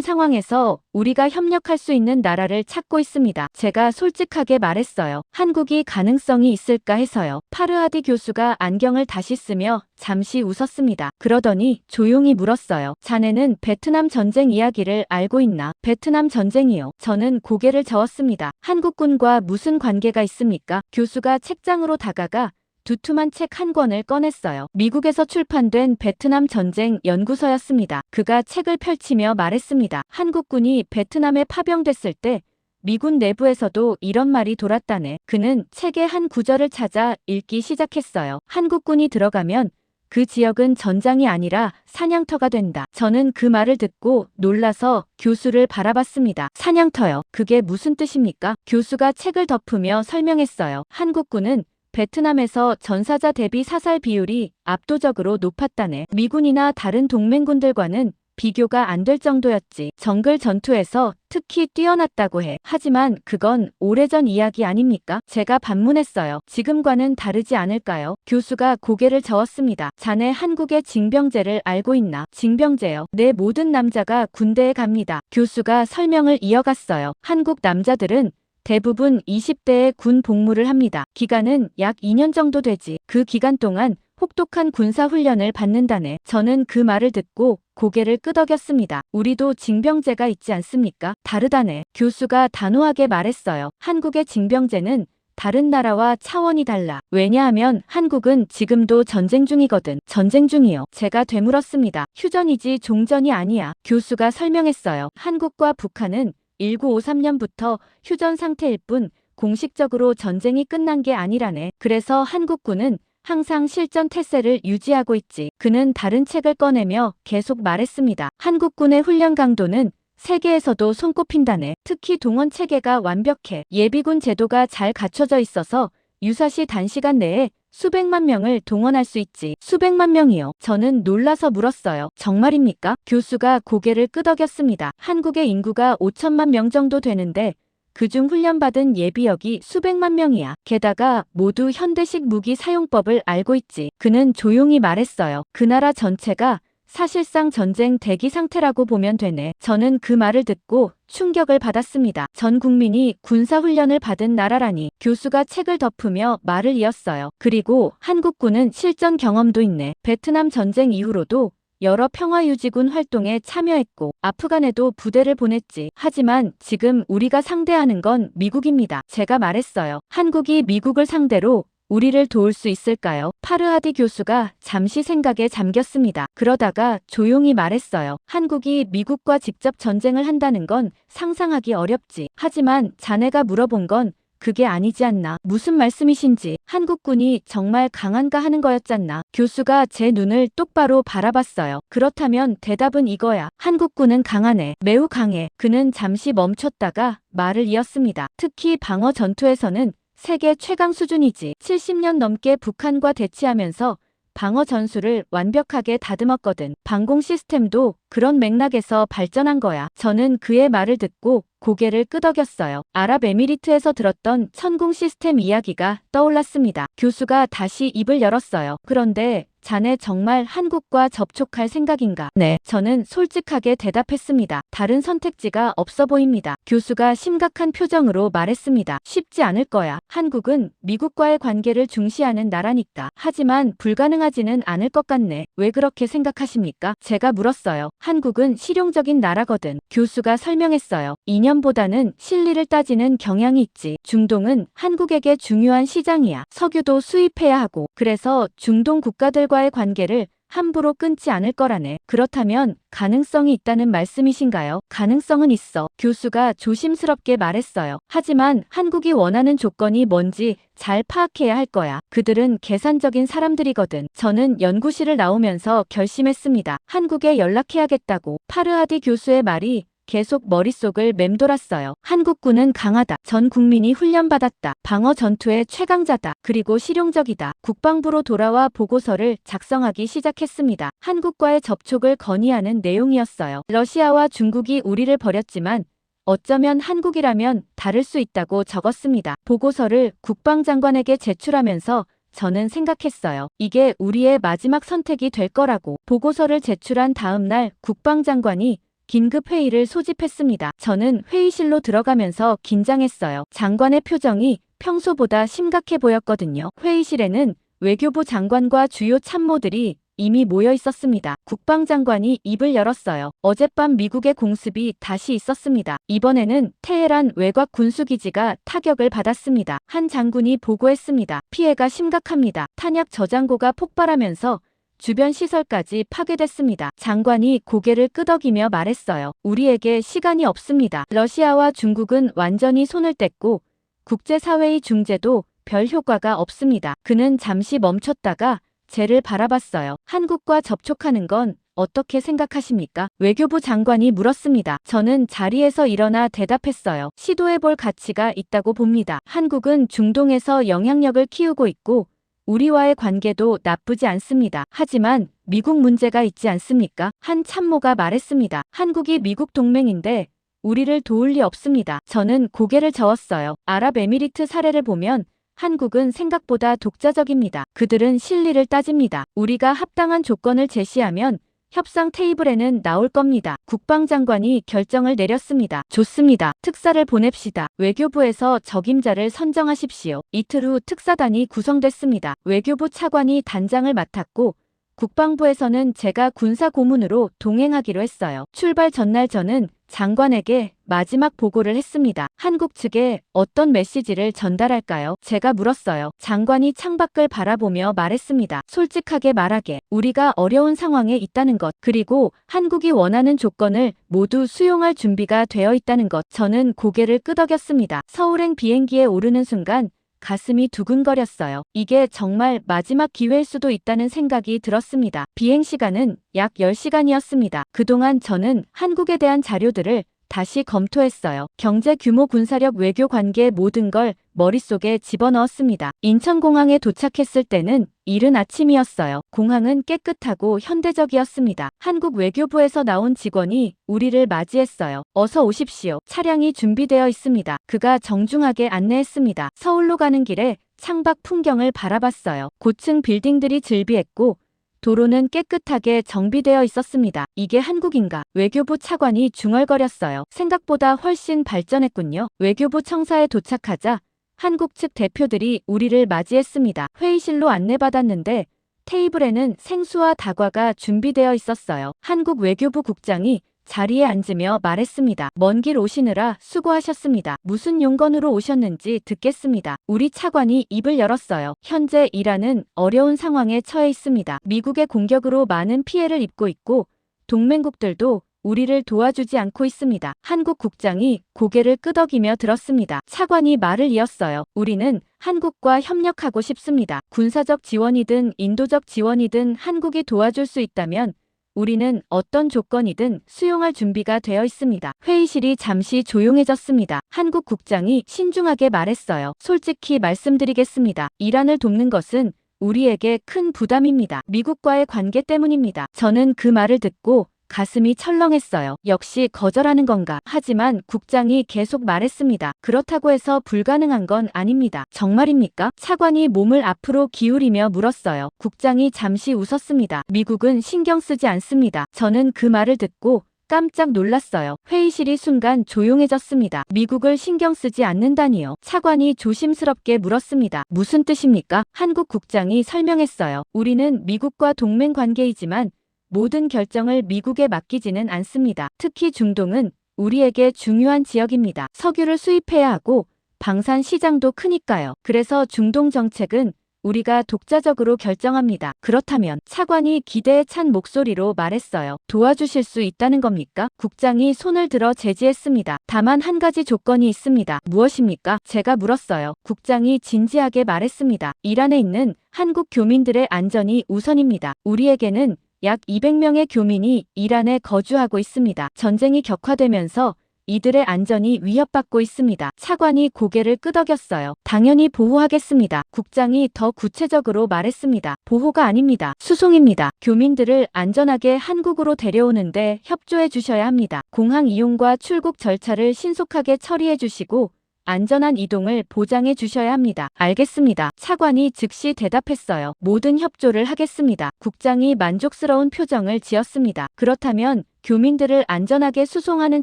상황에서 우리가 협력할 수 있는 나라를 찾고 있습니다. 제가 솔직하게 말했어요. 한국이 가능성이 있을까 해서요. 파르하디 교수가 안경을 다시 쓰며 잠시 웃었습니다. 그러더니 조용히 물었어요. 자네는 베트남 전쟁 이야기를 알고 있나? 베트남 전쟁이요. 저는 고개를 저었습니다. 한국군과 무슨 관계가 있습니까? 교수가 책장으로 다가가 두툼한 책 한 권을 꺼냈어요. 미국에서 출판된 베트남 전쟁 연구서였습니다. 그가 책을 펼치며 말했습니다. 한국군이 베트남에 파병됐을 때 미군 내부에서도 이런 말이 돌았다네. 그는 책의 한 구절을 찾아 읽기 시작했어요. 한국군이 들어가면 그 지역은 전장이 아니라 사냥터가 된다. 저는 그 말을 듣고 놀라서 교수를 바라봤습니다. 사냥터요. 그게 무슨 뜻입니까? 교수가 책을 덮으며 설명했어요. 한국군은 베트남에서 전사자 대비 사살 비율이 압도적으로 높았다네. 미군이나 다른 동맹군들과는 비교가 안 될 정도였지. 정글 전투에서 특히 뛰어났다고 해. 하지만 그건 오래전 이야기 아닙니까? 제가 반문했어요. 지금과는 다르지 않을까요? 교수가 고개를 저었습니다. 자네 한국의 징병제를 알고 있나? 징병제요. 내 모든 남자가 군대에 갑니다. 교수가 설명을 이어갔어요. 한국 남자들은 대부분 20대에 군 복무를 합니다. 기간은 약 2년 정도 되지. 그 기간 동안 혹독한 군사훈련을 받는다네. 저는 그 말을 듣고 고개를 끄덕였습니다. 우리도 징병제가 있지 않습니까? 다르다네. 교수가 단호하게 말했어요. 한국의 징병제는 다른 나라와 차원이 달라. 왜냐하면 한국은 지금도 전쟁 중이거든. 전쟁 중이요. 제가 되물었습니다. 휴전이지 종전이 아니야. 교수가 설명했어요. 한국과 북한은 1953년부터 휴전 상태일 뿐 공식적으로 전쟁이 끝난 게 아니라네. 그래서 한국군은 항상 실전 태세를 유지하고 있지. 그는 다른 책을 꺼내며 계속 말했습니다. 한국군의 훈련 강도는 세계에서도 손꼽힌다네. 특히 동원 체계가 완벽해. 예비군 제도가 잘 갖춰져 있어서 유사시 단시간 내에 수백만 명을 동원할 수 있지. 수백만 명이요? 저는 놀라서 물었어요. 정말입니까? 교수가 고개를 끄덕였습니다. 한국의 인구가 5천만 명 정도 되는데 그중 훈련받은 예비역이 수백만 명이야. 게다가 모두 현대식 무기 사용법을 알고 있지. 그는 조용히 말했어요. 그 나라 전체가 사실상 전쟁 대기 상태라고 보면 되네. 저는 그 말을 듣고 충격을 받았습니다. 전 국민이 군사훈련을 받은 나라라니. 교수가 책을 덮으며 말을 이었어요. 그리고 한국군은 실전 경험도 있네. 베트남 전쟁 이후로도 여러 평화유지군 활동에 참여했고 아프간에도 부대를 보냈지. 하지만 지금 우리가 상대하는 건 미국입니다. 제가 말했어요. 한국이 미국을 상대로 우리를 도울 수 있을까요? 파르하디 교수가 잠시 생각에 잠겼습니다. 그러다가 조용히 말했어요. 한국이 미국과 직접 전쟁을 한다는 건 상상하기 어렵지. 하지만 자네가 물어본 건 그게 아니지 않나. 무슨 말씀이신지. 한국군이 정말 강한가 하는 거였잖나. 교수가 제 눈을 똑바로 바라봤어요. 그렇다면 대답은 이거야. 한국군은 강하네. 매우 강해. 그는 잠시 멈췄다가 말을 이었습니다. 특히 방어 전투에서는 세계 최강 수준이지. 70년 넘게 북한과 대치하면서 방어 전술을 완벽하게 다듬었거든. 방공 시스템도 그런 맥락에서 발전한 거야. 저는 그의 말을 듣고 고개를 끄덕였어요. 아랍에미리트에서 들었던 천궁 시스템 이야기가 떠올랐습니다. 교수가 다시 입을 열었어요. 그런데 자네 정말 한국과 접촉할 생각인가? 네. 저는 솔직하게 대답했습니다. 다른 선택지가 없어 보입니다. 교수가 심각한 표정으로 말했습니다. 쉽지 않을 거야. 한국은 미국과의 관계를 중시하는 나라니까. 하지만 불가능하지는 않을 것 같네. 왜 그렇게 생각하십니까? 제가 물었어요. 한국은 실용적인 나라거든. 교수가 설명했어요. 이념보다는 실리를 따지는 경향이 있지. 중동은 한국에게 중요한 시장이야. 석유도 수입해야 하고. 그래서 중동 국가들과의 관계를 함부로 끊지 않을 거라네. 그렇다면 가능성이 있다는 말씀이신가요? 가능성은 있어. 교수가 조심스럽게 말했어요. 하지만 한국이 원하는 조건이 뭔지 잘 파악해야 할 거야. 그들은 계산적인 사람들이거든. 저는 연구실을 나오면서 결심했습니다. 한국에 연락해야겠다고. 파르하디 교수의 말이 계속 머릿속을 맴돌았어요. 한국군은 강하다. 전 국민이 훈련받았다. 방어 전투의 최강자다. 그리고 실용적이다. 국방부로 돌아와 보고서를 작성하기 시작했습니다. 한국과의 접촉을 건의하는 내용이었어요. 러시아와 중국이 우리를 버렸지만 어쩌면 한국이라면 다를 수 있다고 적었습니다. 보고서를 국방장관에게 제출하면서 저는 생각했어요. 이게 우리의 마지막 선택이 될 거라고. 보고서를 제출한 다음 날 국방장관이 긴급 회의를 소집했습니다. 저는 회의실로 들어가면서 긴장했어요. 장관의 표정이 평소보다 심각해 보였거든요. 회의실에는 외교부 장관과 주요 참모들이 이미 모여 있었습니다. 국방장관이 입을 열었어요. 어젯밤 미국의 공습이 다시 있었습니다. 이번에는 테헤란 외곽 군수기지가 타격을 받았습니다. 한 장군이 보고했습니다. 피해가 심각합니다. 탄약 저장고가 폭발하면서 주변 시설까지 파괴됐습니다. 장관이 고개를 끄덕이며 말했어요. 우리에게 시간이 없습니다. 러시아와 중국은 완전히 손을 뗐고 국제사회의 중재도 별 효과가 없습니다. 그는 잠시 멈췄다가 쟤를 바라봤어요. 한국과 접촉하는 건 어떻게 생각하십니까? 외교부 장관이 물었습니다. 저는 자리에서 일어나 대답했어요. 시도해볼 가치가 있다고 봅니다. 한국은 중동에서 영향력을 키우고 있고 우리와의 관계도 나쁘지 않습니다. 하지만 미국 문제가 있지 않습니까? 한 참모가 말했습니다. 한국이 미국 동맹인데 우리를 도울 리 없습니다. 저는 고개를 저었어요. 아랍에미리트 사례를 보면 한국은 생각보다 독자적입니다. 그들은 실리를 따집니다. 우리가 합당한 조건을 제시하면 협상 테이블에는 나올 겁니다. 국방장관이 결정을 내렸습니다. 좋습니다. 특사를 보냅시다. 외교부에서 적임자를 선정하십시오. 이틀 후 특사단이 구성됐습니다. 외교부 차관이 단장을 맡았고 국방부에서는 제가 군사고문으로 동행하기로 했어요. 출발 전날 저는 장관에게 마지막 보고를 했습니다. 한국 측에 어떤 메시지를 전달할까요? 제가 물었어요. 장관이 창밖을 바라보며 말했습니다. 솔직하게 말하게. 우리가 어려운 상황에 있다는 것. 그리고 한국이 원하는 조건을 모두 수용할 준비가 되어 있다는 것. 저는 고개를 끄덕였습니다. 서울행 비행기에 오르는 순간 가슴이 두근거렸어요. 이게 정말 마지막 기회일 수도 있다는 생각이 들었습니다. 비행 시간은 약 10시간이었습니다. 그동안 저는 한국에 대한 자료들을 다시 검토했어요. 경제 규모, 군사력, 외교 관계 모든 걸 머릿속에 집어넣었습니다. 인천공항에 도착했을 때는 이른 아침이었어요. 공항은 깨끗하고 현대적이었습니다. 한국 외교부에서 나온 직원이 우리를 맞이했어요. 어서 오십시오. 차량이 준비되어 있습니다. 그가 정중하게 안내했습니다. 서울로 가는 길에 창밖 풍경을 바라봤어요. 고층 빌딩들이 즐비했고 도로는 깨끗하게 정비되어 있었습니다. 이게 한국인가? 외교부 차관이 중얼거렸어요. 생각보다 훨씬 발전했군요. 외교부 청사에 도착하자 한국 측 대표들이 우리를 맞이했습니다. 회의실로 안내받았는데 테이블에는 생수와 다과가 준비되어 있었어요. 한국 외교부 국장이 자리에 앉으며 말했습니다. 먼 길 오시느라 수고하셨습니다. 무슨 용건으로 오셨는지 듣겠습니다. 우리 차관이 입을 열었어요. 현재 이란은 어려운 상황에 처해 있습니다. 미국의 공격으로 많은 피해를 입고 있고 동맹국들도 우리를 도와주지 않고 있습니다. 한국 국장이 고개를 끄덕이며 들었습니다. 차관이 말을 이었어요. 우리는 한국과 협력하고 싶습니다. 군사적 지원이든 인도적 지원이든 한국이 도와줄 수 있다면 우리는 어떤 조건이든 수용할 준비가 되어 있습니다. 회의실이 잠시 조용해졌습니다. 한국 국장이 신중하게 말했어요. 솔직히 말씀드리겠습니다. 이란을 돕는 것은 우리에게 큰 부담입니다. 미국과의 관계 때문입니다. 저는 그 말을 듣고 가슴이 철렁했어요. 역시 거절하는 건가? 하지만 국장이 계속 말했습니다. 그렇다고 해서 불가능한 건 아닙니다. 정말입니까? 차관이 몸을 앞으로 기울이며 물었어요. 국장이 잠시 웃었습니다. 미국은 신경 쓰지 않습니다. 저는 그 말을 듣고 깜짝 놀랐어요. 회의실이 순간 조용해졌습니다. 미국을 신경 쓰지 않는다니요? 차관이 조심스럽게 물었습니다. 무슨 뜻입니까? 한국 국장이 설명했어요. 우리는 미국과 동맹 관계이지만 모든 결정을 미국에 맡기지는 않습니다. 특히 중동은 우리에게 중요한 지역입니다. 석유를 수입해야 하고 방산 시장도 크니까요. 그래서 중동 정책은 우리가 독자적으로 결정합니다. 그렇다면 차관이 기대에 찬 목소리로 말했어요. 도와주실 수 있다는 겁니까? 국장이 손을 들어 제지했습니다. 다만 한 가지 조건이 있습니다. 무엇입니까? 제가 물었어요. 국장이 진지하게 말했습니다. 이란에 있는 한국 교민들의 안전이 우선입니다. 우리에게는 약 200명의 교민이 이란에 거주하고 있습니다. 전쟁이 격화되면서 이들의 안전이 위협받고 있습니다. 차관이 고개를 끄덕였어요. 당연히 보호하겠습니다. 국장이 더 구체적으로 말했습니다. 보호가 아닙니다. 수송입니다. 교민들을 안전하게 한국으로 데려오는데 협조해 주셔야 합니다. 공항 이용과 출국 절차를 신속하게 처리해 주시고 안전한 이동을 보장해 주셔야 합니다. 알겠습니다. 차관이 즉시 대답했어요. 모든 협조를 하겠습니다. 국장이 만족스러운 표정을 지었습니다. 그렇다면 교민들을 안전하게 수송하는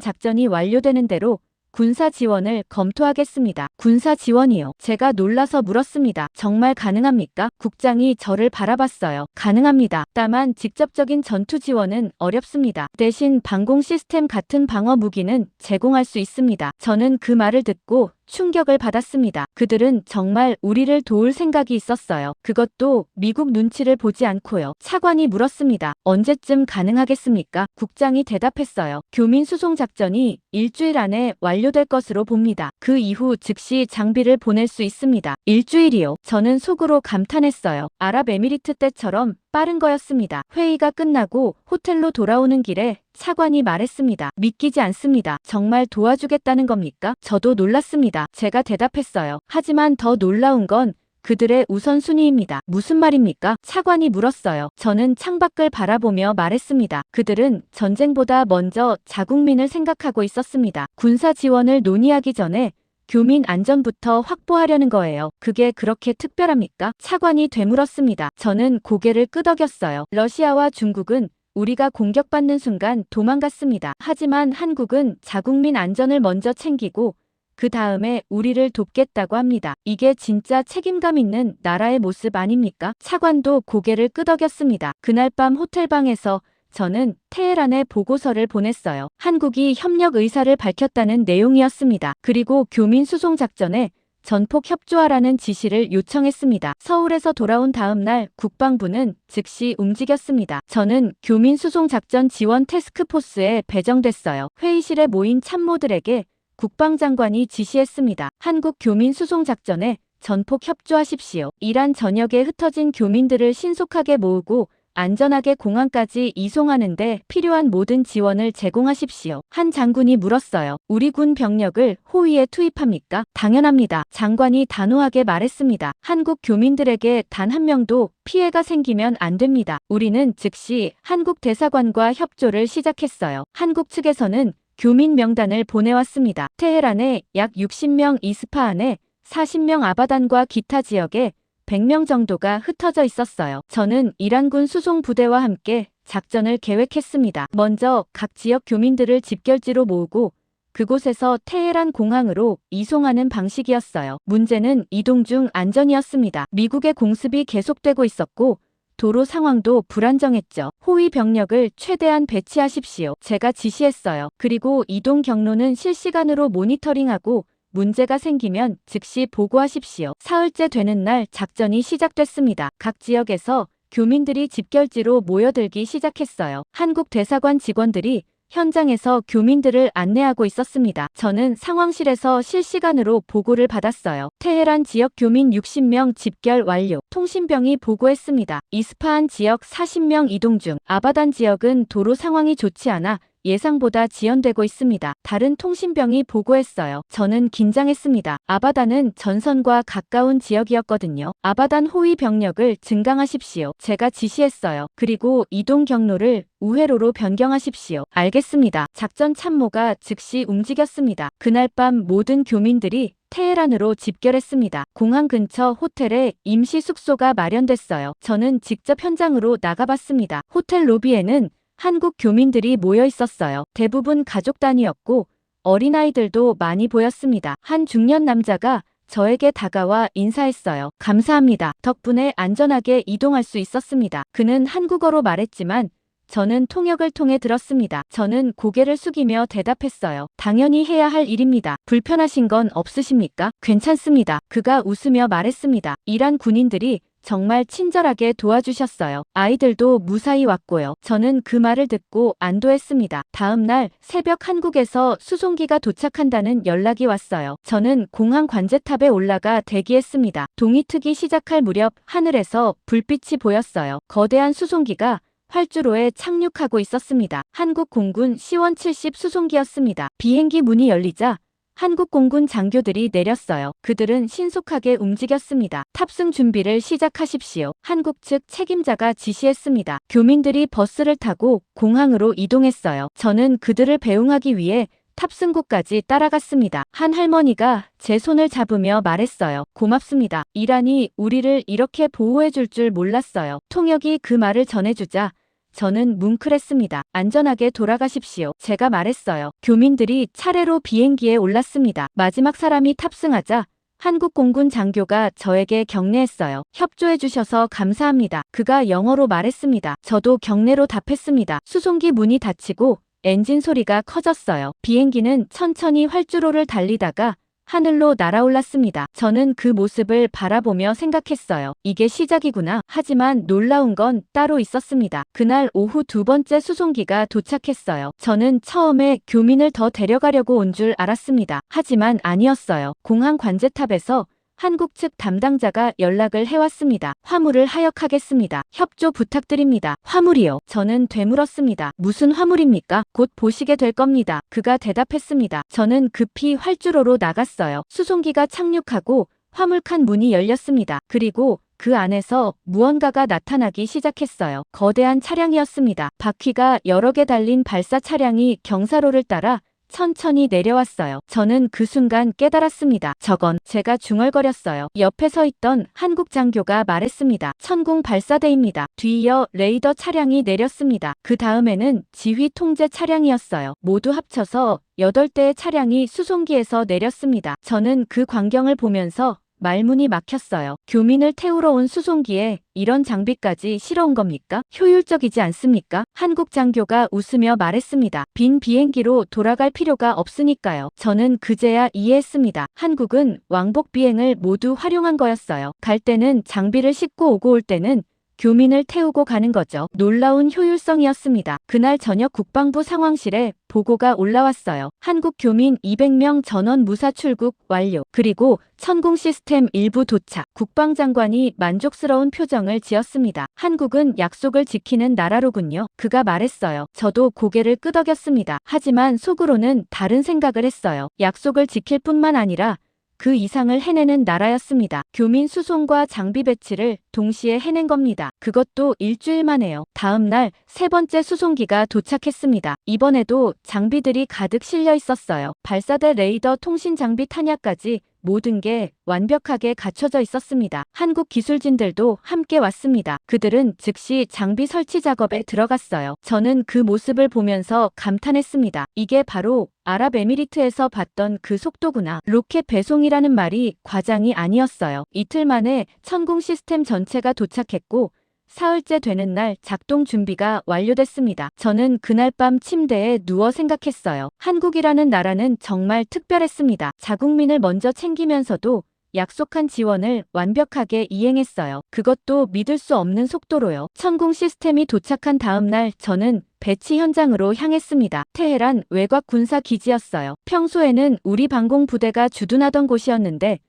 작전이 완료되는 대로 군사 지원을 검토하겠습니다. 군사 지원이요? 제가 놀라서 물었습니다. 정말 가능합니까? 국장이 저를 바라봤어요. 가능합니다. 다만 직접적인 전투 지원은 어렵습니다. 대신 방공 시스템 같은 방어 무기는 제공할 수 있습니다. 저는 그 말을 듣고 충격을 받았습니다. 그들은 정말 우리를 도울 생각이 있었어요. 그것도 미국 눈치를 보지 않고요. 차관이 물었습니다. 언제쯤 가능하겠습니까? 국장이 대답했어요. 교민 수송 작전이 일주일 안에 완료될 것으로 봅니다. 그 이후 즉시 장비를 보낼 수 있습니다. 일주일이요? 저는 속으로 감탄했어요. 아랍에미리트 때처럼 빠른 거였습니다. 회의가 끝나고 호텔로 돌아오는 길에 차관이 말했습니다. 믿기지 않습니다. 정말 도와주겠다는 겁니까? 저도 놀랐습니다. 제가 대답했어요. 하지만 더 놀라운 건 그들의 우선순위입니다. 무슨 말입니까? 차관이 물었어요. 저는 창밖을 바라보며 말했습니다. 그들은 전쟁보다 먼저 자국민을 생각하고 있었습니다. 군사 지원을 논의하기 전에 교민 안전부터 확보하려는 거예요. 그게 그렇게 특별합니까? 차관이 되물었습니다. 저는 고개를 끄덕였어요. 러시아와 중국은 우리가 공격받는 순간 도망갔습니다. 하지만 한국은 자국민 안전을 먼저 챙기고 그 다음에 우리를 돕겠다고 합니다. 이게 진짜 책임감 있는 나라의 모습 아닙니까? 차관도 고개를 끄덕였습니다. 그날 밤 호텔방에서 저는 테헤란에 보고서를 보냈어요. 한국이 협력 의사를 밝혔다는 내용이었습니다. 그리고 교민 수송 작전에 전폭 협조하라는 지시를 요청했습니다. 서울에서 돌아온 다음 날 국방부는 즉시 움직였습니다. 저는 교민 수송 작전 지원 태스크포스에 배정됐어요. 회의실에 모인 참모들에게 국방장관이 지시했습니다. 한국 교민 수송 작전에 전폭 협조하십시오. 이란 전역에 흩어진 교민들을 신속하게 모으고 안전하게 공항까지 이송하는데 필요한 모든 지원을 제공하십시오. 한 장군이 물었어요. 우리 군 병력을 호위에 투입합니까? 당연합니다. 장관이 단호하게 말했습니다. 한국 교민들에게 단 한 명도 피해가 생기면 안 됩니다. 우리는 즉시 한국 대사관과 협조를 시작했어요. 한국 측에서는 교민 명단을 보내왔습니다. 테헤란에 약 60명, 이스파한에 40명, 아바단과 기타 지역에 100명 정도가 흩어져 있었어요. 저는 이란군 수송부대와 함께 작전을 계획했습니다. 먼저 각 지역 교민들을 집결지로 모으고 그곳에서 테헤란 공항으로 이송하는 방식이었어요. 문제는 이동 중 안전이었습니다. 미국의 공습이 계속되고 있었고 도로 상황도 불안정했죠. 호위 병력을 최대한 배치하십시오. 제가 지시했어요. 그리고 이동 경로는 실시간으로 모니터링하고 문제가 생기면 즉시 보고하십시오. 사흘째 되는 날 작전이 시작됐습니다. 각 지역에서 교민들이 집결지로 모여들기 시작했어요. 한국 대사관 직원들이 현장에서 교민들을 안내하고 있었습니다. 저는 상황실에서 실시간으로 보고를 받았어요. 테헤란 지역 교민 60명 집결 완료. 통신병이 보고했습니다. 이스파한 지역 40명 이동 중. 아바단 지역은 도로 상황이 좋지 않아 예상보다 지연되고 있습니다. 다른 통신병이 보고했어요. 저는 긴장했습니다. 아바단은 전선과 가까운 지역이었거든요. 아바단 호위 병력을 증강하십시오. 제가 지시했어요. 그리고 이동 경로를 우회로로 변경하십시오. 알겠습니다. 작전 참모가 즉시 움직였습니다. 그날 밤 모든 교민들이 테헤란으로 집결했습니다. 공항 근처 호텔에 임시 숙소가 마련됐어요. 저는 직접 현장으로 나가봤습니다. 호텔 로비에는 한국 교민들이 모여 있었어요. 대부분 가족 단위였고 어린아이들도 많이 보였습니다. 한 중년 남자가 저에게 다가와 인사했어요. 감사합니다. 덕분에 안전하게 이동할 수 있었습니다. 그는 한국어로 말했지만 저는 통역을 통해 들었습니다. 저는 고개를 숙이며 대답했어요. 당연히 해야 할 일입니다. 불편하신 건 없으십니까? 괜찮습니다. 그가 웃으며 말했습니다. 이란 군인들이 정말 친절하게 도와주셨어요. 아이들도 무사히 왔고요. 저는 그 말을 듣고 안도했습니다. 다음 날 새벽 한국에서 수송기가 도착한다는 연락이 왔어요. 저는 공항 관제탑에 올라가 대기했습니다. 동이 트기 시작할 무렵 하늘에서 불빛이 보였어요. 거대한 수송기가 활주로에 착륙하고 있었습니다. 한국 공군 C-170 수송기였습니다. 비행기 문이 열리자 한국 공군 장교들이 내렸어요. 그들은 신속하게 움직였습니다. 탑승 준비를 시작하십시오. 한국 측 책임자가 지시했습니다. 교민들이 버스를 타고 공항으로 이동했어요. 저는 그들을 배웅하기 위해 탑승구까지 따라갔습니다. 한 할머니가 제 손을 잡으며 말했어요. 고맙습니다. 이란이 우리를 이렇게 보호해줄 줄 몰랐어요. 통역이 그 말을 전해주자 저는 뭉클했습니다. 안전하게 돌아가십시오. 제가 말했어요. 교민들이 차례로 비행기에 올랐습니다. 마지막 사람이 탑승하자 한국 공군 장교가 저에게 격려했어요. 협조해 주셔서 감사합니다. 그가 영어로 말했습니다. 저도 격려로 답했습니다. 수송기 문이 닫히고 엔진 소리가 커졌어요. 비행기는 천천히 활주로를 달리다가 하늘로 날아올랐습니다. 저는 그 모습을 바라보며 생각했어요. 이게 시작이구나. 하지만 놀라운 건 따로 있었습니다. 그날 오후 두 번째 수송기가 도착했어요. 저는 처음에 교민을 더 데려가려고 온 줄 알았습니다. 하지만 아니었어요. 공항 관제탑에서 한국 측 담당자가 연락을 해왔습니다. 화물을 하역하겠습니다. 협조 부탁드립니다. 화물이요? 저는 되물었습니다. 무슨 화물입니까? 곧 보시게 될 겁니다. 그가 대답했습니다. 저는 급히 활주로로 나갔어요. 수송기가 착륙하고 화물칸 문이 열렸습니다. 그리고 그 안에서 무언가가 나타나기 시작했어요. 거대한 차량이었습니다. 바퀴가 여러 개 달린 발사 차량이 경사로를 따라 천천히 내려왔어요. 저는 그 순간 깨달았습니다. 저건 제가 중얼거렸어요. 옆에 서 있던 한국 장교가 말했습니다. 천궁 발사대입니다. 뒤이어 레이더 차량이 내렸습니다. 그 다음에는 지휘 통제 차량이었어요. 모두 합쳐서 8대의 차량이 수송기에서 내렸습니다. 저는 그 광경을 보면서 말문이 막혔어요. 교민을 태우러 온 수송기에 이런 장비까지 실어온 겁니까? 효율적이지 않습니까? 한국 장교가 웃으며 말했습니다. 빈 비행기로 돌아갈 필요가 없으니까요. 저는 그제야 이해했습니다. 한국은 왕복 비행을 모두 활용한 거였어요. 갈 때는 장비를 싣고 오고 올 때는 교민을 태우고 가는 거죠. 놀라운 효율성이었습니다. 그날 저녁 국방부 상황실에 보고가 올라왔어요. 한국 교민 200명 전원 무사 출국 완료. 그리고 천공 시스템 일부 도착. 국방장관이 만족스러운 표정을 지었습니다. 한국은 약속을 지키는 나라로군요. 그가 말했어요. 저도 고개를 끄덕였습니다. 하지만 속으로는 다른 생각을 했어요. 약속을 지킬 뿐만 아니라 그 이상을 해내는 나라였습니다. 교민 수송과 장비 배치를 동시에 해낸 겁니다. 그것도 일주일 만에요. 다음 날 세 번째 수송기가 도착했습니다. 이번에도 장비들이 가득 실려 있었어요. 발사대 레이더 통신 장비 탄약까지 모든 게 완벽하게 갖춰져 있었습니다. 한국 기술진들도 함께 왔습니다. 그들은 즉시 장비 설치 작업에 들어갔어요. 저는 그 모습을 보면서 감탄했습니다. 이게 바로 아랍에미리트에서 봤던 그 속도구나. 로켓 배송이라는 말이 과장이 아니었어요. 이틀 만에 천공 시스템 전체가 도착했고 사흘째 되는 날 작동 준비가 완료됐습니다. 저는 그날 밤 침대에 누워 생각했어요. 한국이라는 나라는 정말 특별했습니다. 자국민을 먼저 챙기면서도 약속한 지원을 완벽하게 이행했어요. 그것도 믿을 수 없는 속도로요. 천공 시스템이 도착한 다음 날 저는 배치 현장으로 향했습니다. 테헤란 외곽 군사 기지였어요. 평소에는 우리 방공 부대가 주둔하던 곳이었는데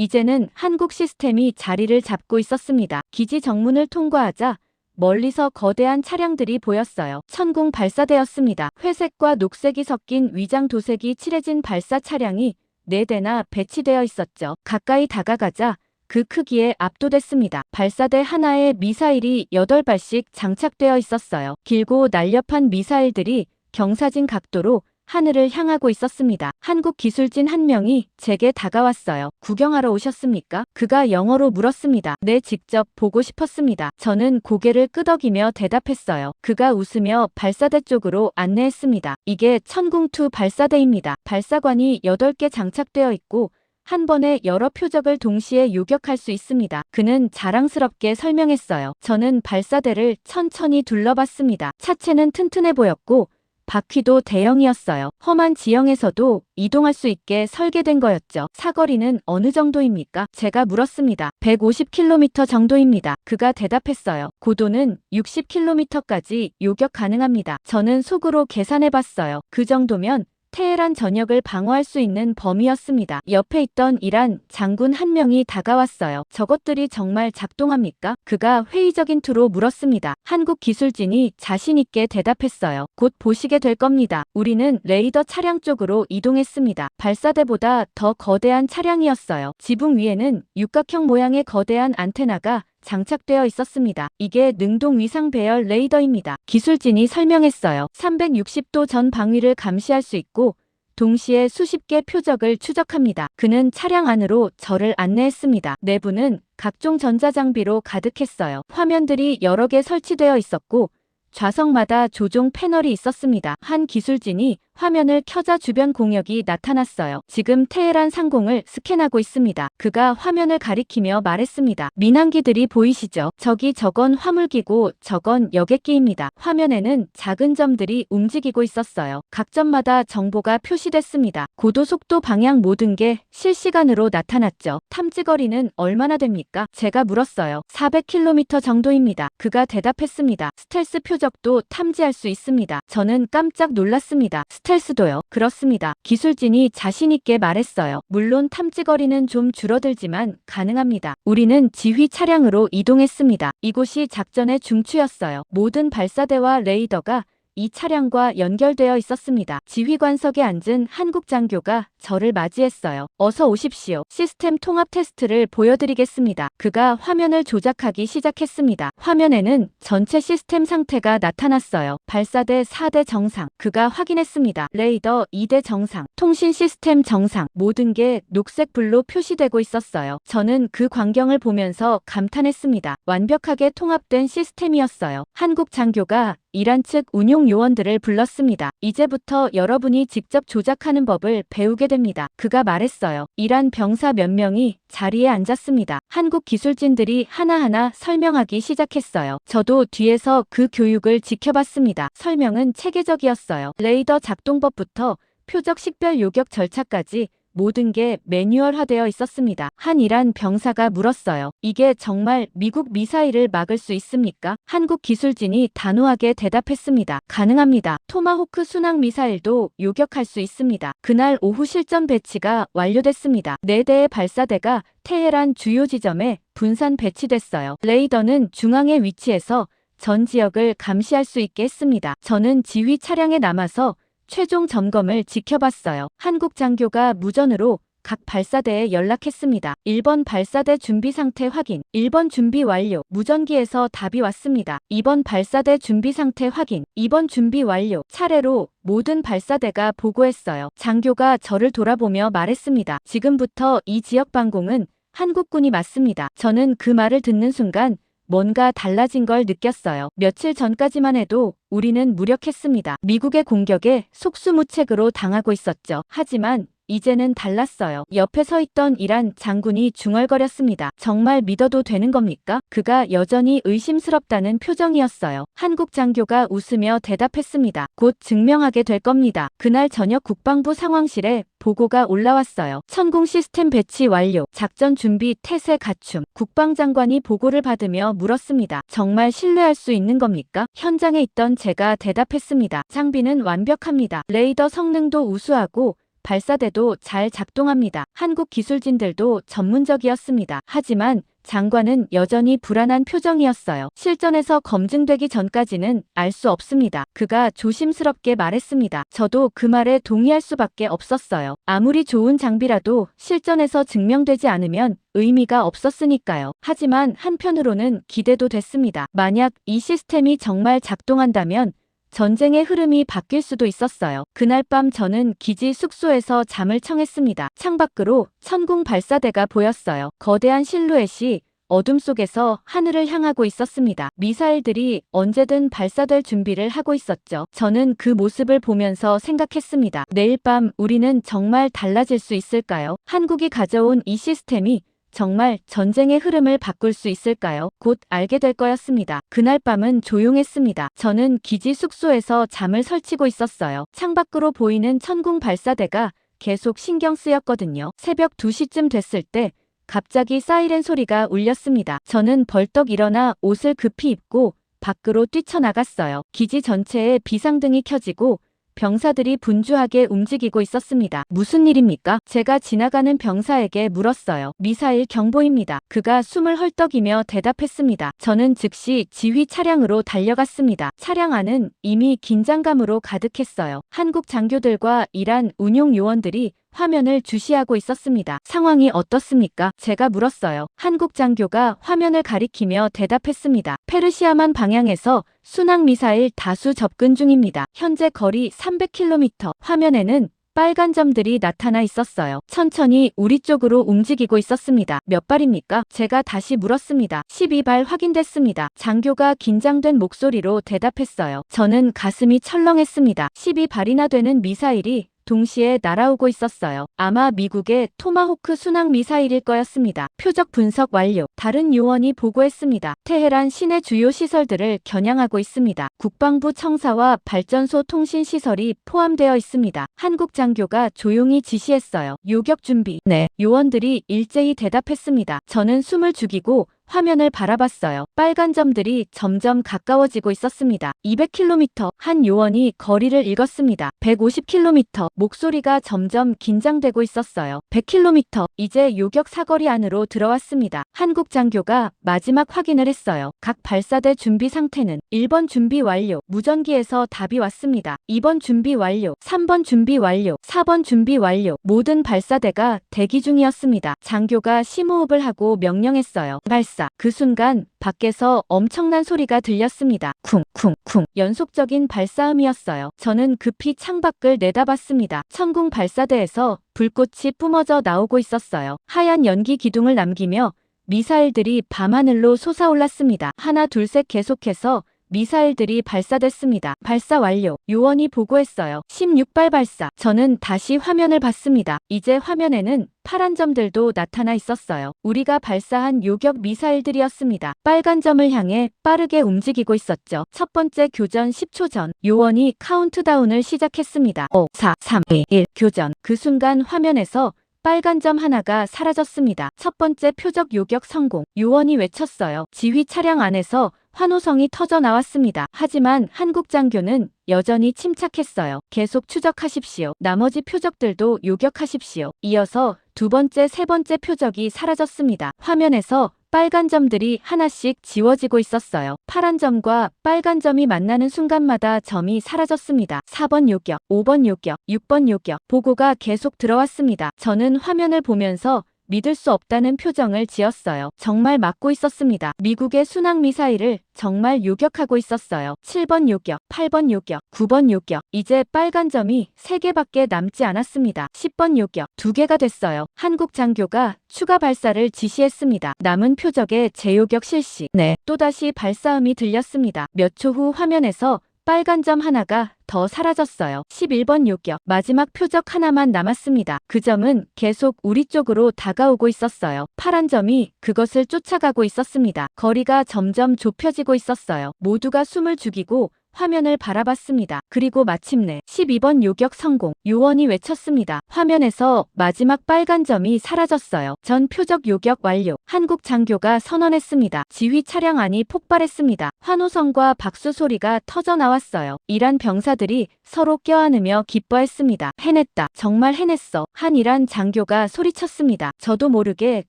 이제는 한국 시스템이 자리를 잡고 있었습니다. 기지 정문을 통과하자 멀리서 거대한 차량들이 보였어요. 천공 발사대였습니다. 회색과 녹색이 섞인 위장 도색이 칠해진 발사 차량이 4대나 배치되어 있었죠. 가까이 다가가자 그 크기에 압도됐습니다. 발사대 하나에 미사일이 8발씩 장착되어 있었어요. 길고 날렵한 미사일들이 경사진 각도로 하늘을 향하고 있었습니다. 한국 기술진 한 명이 제게 다가왔어요. 구경하러 오셨습니까? 그가 영어로 물었습니다. 네, 직접 보고 싶었습니다. 저는 고개를 끄덕이며 대답했어요. 그가 웃으며 발사대 쪽으로 안내했습니다. 이게 천공2 발사대입니다. 발사관이 8개 장착되어 있고 한 번에 여러 표적을 동시에 요격할 수 있습니다. 그는 자랑스럽게 설명했어요. 저는 발사대를 천천히 둘러봤습니다. 차체는 튼튼해 보였고 바퀴도 대형이었어요. 험한 지형에서도 이동할 수 있게 설계된 거였죠. 사거리는 어느 정도입니까? 제가 물었습니다. 150km 정도입니다. 그가 대답했어요. 고도는 60km까지 요격 가능합니다. 저는 속으로 계산해봤어요. 그 정도면 테헤란 전역을 방어할 수 있는 범위였습니다. 옆에 있던 이란 장군 한 명이 다가왔어요. 저것들이 정말 작동합니까? 그가 회의적인 투로 물었습니다. 한국 기술진이 자신있게 대답했어요. 곧 보시게 될 겁니다. 우리는 레이더 차량 쪽으로 이동했습니다. 발사대보다 더 거대한 차량이었어요. 지붕 위에는 육각형 모양의 거대한 안테나가 장착되어 있었습니다. 이게 능동 위상 배열 레이더입니다. 기술진이 설명했어요. 360도 전 방위를 감시할 수 있고 동시에 수십 개 표적을 추적합니다. 그는 차량 안으로 저를 안내했습니다. 내부는 각종 전자장비로 가득했어요. 화면들이 여러 개 설치되어 있었고 좌석마다 조종 패널이 있었습니다. 한 기술진이 화면을 켜자 주변 공역이 나타났어요. 지금 테헤란 상공을 스캔하고 있습니다. 그가 화면을 가리키며 말했습니다. 민항기들이 보이시죠? 저건 화물기고 저건 여객기입니다. 화면에는 작은 점들이 움직이고 있었어요. 각 점마다 정보가 표시됐습니다. 고도, 속도, 방향 모든 게 실시간으로 나타났죠. 탐지거리는 얼마나 됩니까? 제가 물었어요. 400km 정도입니다. 그가 대답했습니다. 스텔스 표적도 탐지할 수 있습니다. 저는 깜짝 놀랐습니다. 스텔스도요? 그렇습니다. 기술진이 자신있게 말했어요. 물론 탐지거리는 좀 줄어들지만 가능합니다. 우리는 지휘 차량으로 이동했습니다. 이곳이 작전의 중추였어요. 모든 발사대와 레이더가 이 차량과 연결되어 있었습니다. 지휘관석에 앉은 한국 장교가 저를 맞이했어요. 어서 오십시오. 시스템 통합 테스트를 보여드리겠습니다. 그가 화면을 조작하기 시작했습니다. 화면에는 전체 시스템 상태가 나타났어요. 발사대 4대 정상. 그가 확인했습니다. 레이더 2대 정상. 통신 시스템 정상. 모든 게 녹색불로 표시되고 있었어요. 저는 그 광경을 보면서 감탄했습니다. 완벽하게 통합된 시스템이었어요. 한국 장교가 이란 측 운용 요원들을 불렀습니다. 이제부터 여러분이 직접 조작하는 법을 배우게 됩니다. 그가 말했어요. 이란 병사 몇 명이 자리에 앉았습니다. 한국 기술진들이 하나하나 설명하기 시작했어요. 저도 뒤에서 그 교육을 지켜봤습니다. 설명은 체계적이었어요. 레이더 작동법부터 표적 식별 요격 절차까지 모든 게 매뉴얼화되어 있었습니다. 한 이란 병사가 물었어요. 이게 정말 미국 미사일을 막을 수 있습니까? 한국 기술진이 단호하게 대답했습니다. 가능합니다. 토마호크 순항 미사일도 요격할 수 있습니다. 그날 오후 실전 배치가 완료됐습니다. 4대의 발사대가 테헤란 주요 지점에 분산 배치됐어요. 레이더는 중앙에 위치해서 전 지역을 감시할 수 있게 했습니다. 저는 지휘 차량에 남아서 최종 점검을 지켜봤어요. 한국 장교가 무전으로 각 발사대에 연락했습니다. 1번 발사대 준비 상태 확인. 1번 준비 완료. 무전기에서 답이 왔습니다. 2번 발사대 준비 상태 확인. 2번 준비 완료. 차례로 모든 발사대가 보고했어요. 장교가 저를 돌아보며 말했습니다. 지금부터 이 지역 방공은 한국군이 맞습니다. 저는 그 말을 듣는 순간 뭔가 달라진 걸 느꼈어요. 며칠 전까지만 해도 우리는 무력했습니다. 미국의 공격에 속수무책으로 당하고 있었죠. 하지만 이제는 달랐어요. 옆에 서 있던 이란 장군이 중얼거렸습니다. 정말 믿어도 되는 겁니까? 그가 여전히 의심스럽다는 표정이었어요. 한국 장교가 웃으며 대답했습니다. 곧 증명하게 될 겁니다. 그날 저녁 국방부 상황실에 보고가 올라왔어요. 천공 시스템 배치 완료. 작전 준비 태세 갖춤. 국방장관이 보고를 받으며 물었습니다. 정말 신뢰할 수 있는 겁니까? 현장에 있던 제가 대답했습니다. 장비는 완벽합니다. 레이더 성능도 우수하고 발사대도 잘 작동합니다. 한국 기술진들도 전문적이었습니다. 하지만 장관은 여전히 불안한 표정이었어요. 실전에서 검증되기 전까지는 알 수 없습니다. 그가 조심스럽게 말했습니다. 저도 그 말에 동의할 수밖에 없었어요. 아무리 좋은 장비라도 실전에서 증명되지 않으면 의미가 없었으니까요. 하지만 한편으로는 기대도 됐습니다. 만약 이 시스템이 정말 작동한다면 전쟁의 흐름이 바뀔 수도 있었어요. 그날 밤 저는 기지 숙소에서 잠을 청했습니다. 창밖으로 천궁 발사대가 보였어요. 거대한 실루엣이 어둠 속에서 하늘을 향하고 있었습니다. 미사일들이 언제든 발사될 준비를 하고 있었죠. 저는 그 모습을 보면서 생각했습니다. 내일 밤 우리는 정말 달라질 수 있을까요? 한국이 가져온 이 시스템이 정말 전쟁의 흐름을 바꿀 수 있을까요? 곧 알게 될 거였습니다. 그날 밤은 조용했습니다. 저는 기지 숙소에서 잠을 설치고 있었어요. 창밖으로 보이는 천궁 발사대가 계속 신경 쓰였거든요. 새벽 2시쯤 됐을 때 갑자기 사이렌 소리가 울렸습니다. 저는 벌떡 일어나 옷을 급히 입고 밖으로 뛰쳐나갔어요. 기지 전체에 비상등이 켜지고 병사들이 분주하게 움직이고 있었습니다. 무슨 일입니까? 제가 지나가는 병사에게 물었어요. 미사일 경보입니다. 그가 숨을 헐떡이며 대답했습니다. 저는 즉시 지휘 차량으로 달려갔습니다. 차량 안은 이미 긴장감으로 가득했어요. 한국 장교들과 이란 운용 요원들이 화면을 주시하고 있었습니다. 상황이 어떻습니까? 제가 물었어요. 한국 장교가 화면을 가리키며 대답했습니다. 페르시아만 방향에서 순항 미사일 다수 접근 중입니다. 현재 거리 300km. 화면에는 빨간 점들이 나타나 있었어요. 천천히 우리 쪽으로 움직이고 있었습니다. 몇 발입니까? 제가 다시 물었습니다. 12발 확인됐습니다. 장교가 긴장된 목소리로 대답했어요. 저는 가슴이 철렁했습니다. 12발이나 되는 미사일이 동시에 날아오고 있었어요. 아마 미국의 토마호크 순항 미사일일 거였습니다. 표적 분석 완료. 다른 요원이 보고했습니다. 테헤란 시내 주요 시설들을 겨냥하고 있습니다. 국방부 청사와 발전소 통신 시설이 포함되어 있습니다. 한국 장교가 조용히 지시했어요. 요격 준비. 네. 요원들이 일제히 대답했습니다. 저는 숨을 죽이고 화면을 바라봤어요. 빨간 점들이 점점 가까워지고 있었습니다. 200km. 한 요원이 거리를 읽었습니다. 150km. 목소리가 점점 긴장되고 있었어요. 100km. 이제 요격 사거리 안으로 들어왔습니다. 한국 장교가 마지막 확인을 했어요. 각 발사대 준비 상태는 1번 준비 완료. 무전기에서 답이 왔습니다. 2번 준비 완료. 3번 준비 완료. 4번 준비 완료. 모든 발사대가 대기 중이었습니다. 장교가 심호흡을 하고 명령했어요. 발사. 그 순간 밖에서 엄청난 소리가 들렸습니다. 쿵쿵쿵. 연속적인 발사음이었어요. 저는 급히 창밖을 내다봤습니다. 천궁 발사대에서 불꽃이 뿜어져 나오고 있었어요. 하얀 연기 기둥을 남기며 미사일들이 밤하늘로 솟아올랐습니다. 하나 둘 셋 계속해서 미사일들이 발사됐습니다. 발사 완료. 요원이 보고했어요. 16발 발사. 저는 다시 화면을 봤습니다. 이제 화면에는 파란 점들도 나타나 있었어요. 우리가 발사한 요격 미사일들이었습니다. 빨간 점을 향해 빠르게 움직이고 있었죠. 첫 번째 교전 10초 전, 요원이 카운트다운을 시작했습니다. 5, 4, 3, 2, 1. 교전. 그 순간 화면에서 빨간 점 하나가 사라졌습니다. 첫 번째 표적 요격 성공. 요원이 외쳤어요. 지휘 차량 안에서 환호성이 터져 나왔습니다. 하지만 한국 장교는 여전히 침착했어요. 계속 추적하십시오. 나머지 표적들도 요격하십시오. 이어서 두 번째, 세 번째 표적이 사라졌습니다. 화면에서 빨간 점들이 하나씩 지워지고 있었어요. 파란 점과 빨간 점이 만나는 순간마다 점이 사라졌습니다. 4번 요격, 5번 요격, 6번 요격. 보고가 계속 들어왔습니다. 저는 화면을 보면서 믿을 수 없다는 표정을 지었어요. 정말 맞고 있었습니다. 미국의 순항미사일을 정말 요격하고 있었어요. 7번 요격, 8번 요격, 9번 요격. 이제 빨간 점이 3개밖에 남지 않았습니다. 10번 요격, 2개가 됐어요. 한국 장교가 추가 발사를 지시했습니다. 남은 표적의 재요격 실시. 네, 또다시 발사음이 들렸습니다. 몇 초 후 화면에서 빨간 점 하나가 더 사라졌어요. 11번 요격. 마지막 표적 하나만 남았습니다. 그 점은 계속 우리 쪽으로 다가오고 있었어요. 파란 점이 그것을 쫓아가고 있었습니다. 거리가 점점 좁혀지고 있었어요. 모두가 숨을 죽이고 화면을 바라봤습니다. 그리고 마침내 12번 요격 성공. 요원이 외쳤습니다. 화면에서 마지막 빨간 점이 사라졌어요. 전 표적 요격 완료. 한국 장교가 선언했습니다. 지휘 차량 안이 폭발했습니다. 환호성과 박수 소리가 터져 나왔어요. 이란 병사들이 서로 껴안으며 기뻐했습니다. 해냈다. 정말 해냈어. 한 이란 장교가 소리쳤습니다. 저도 모르게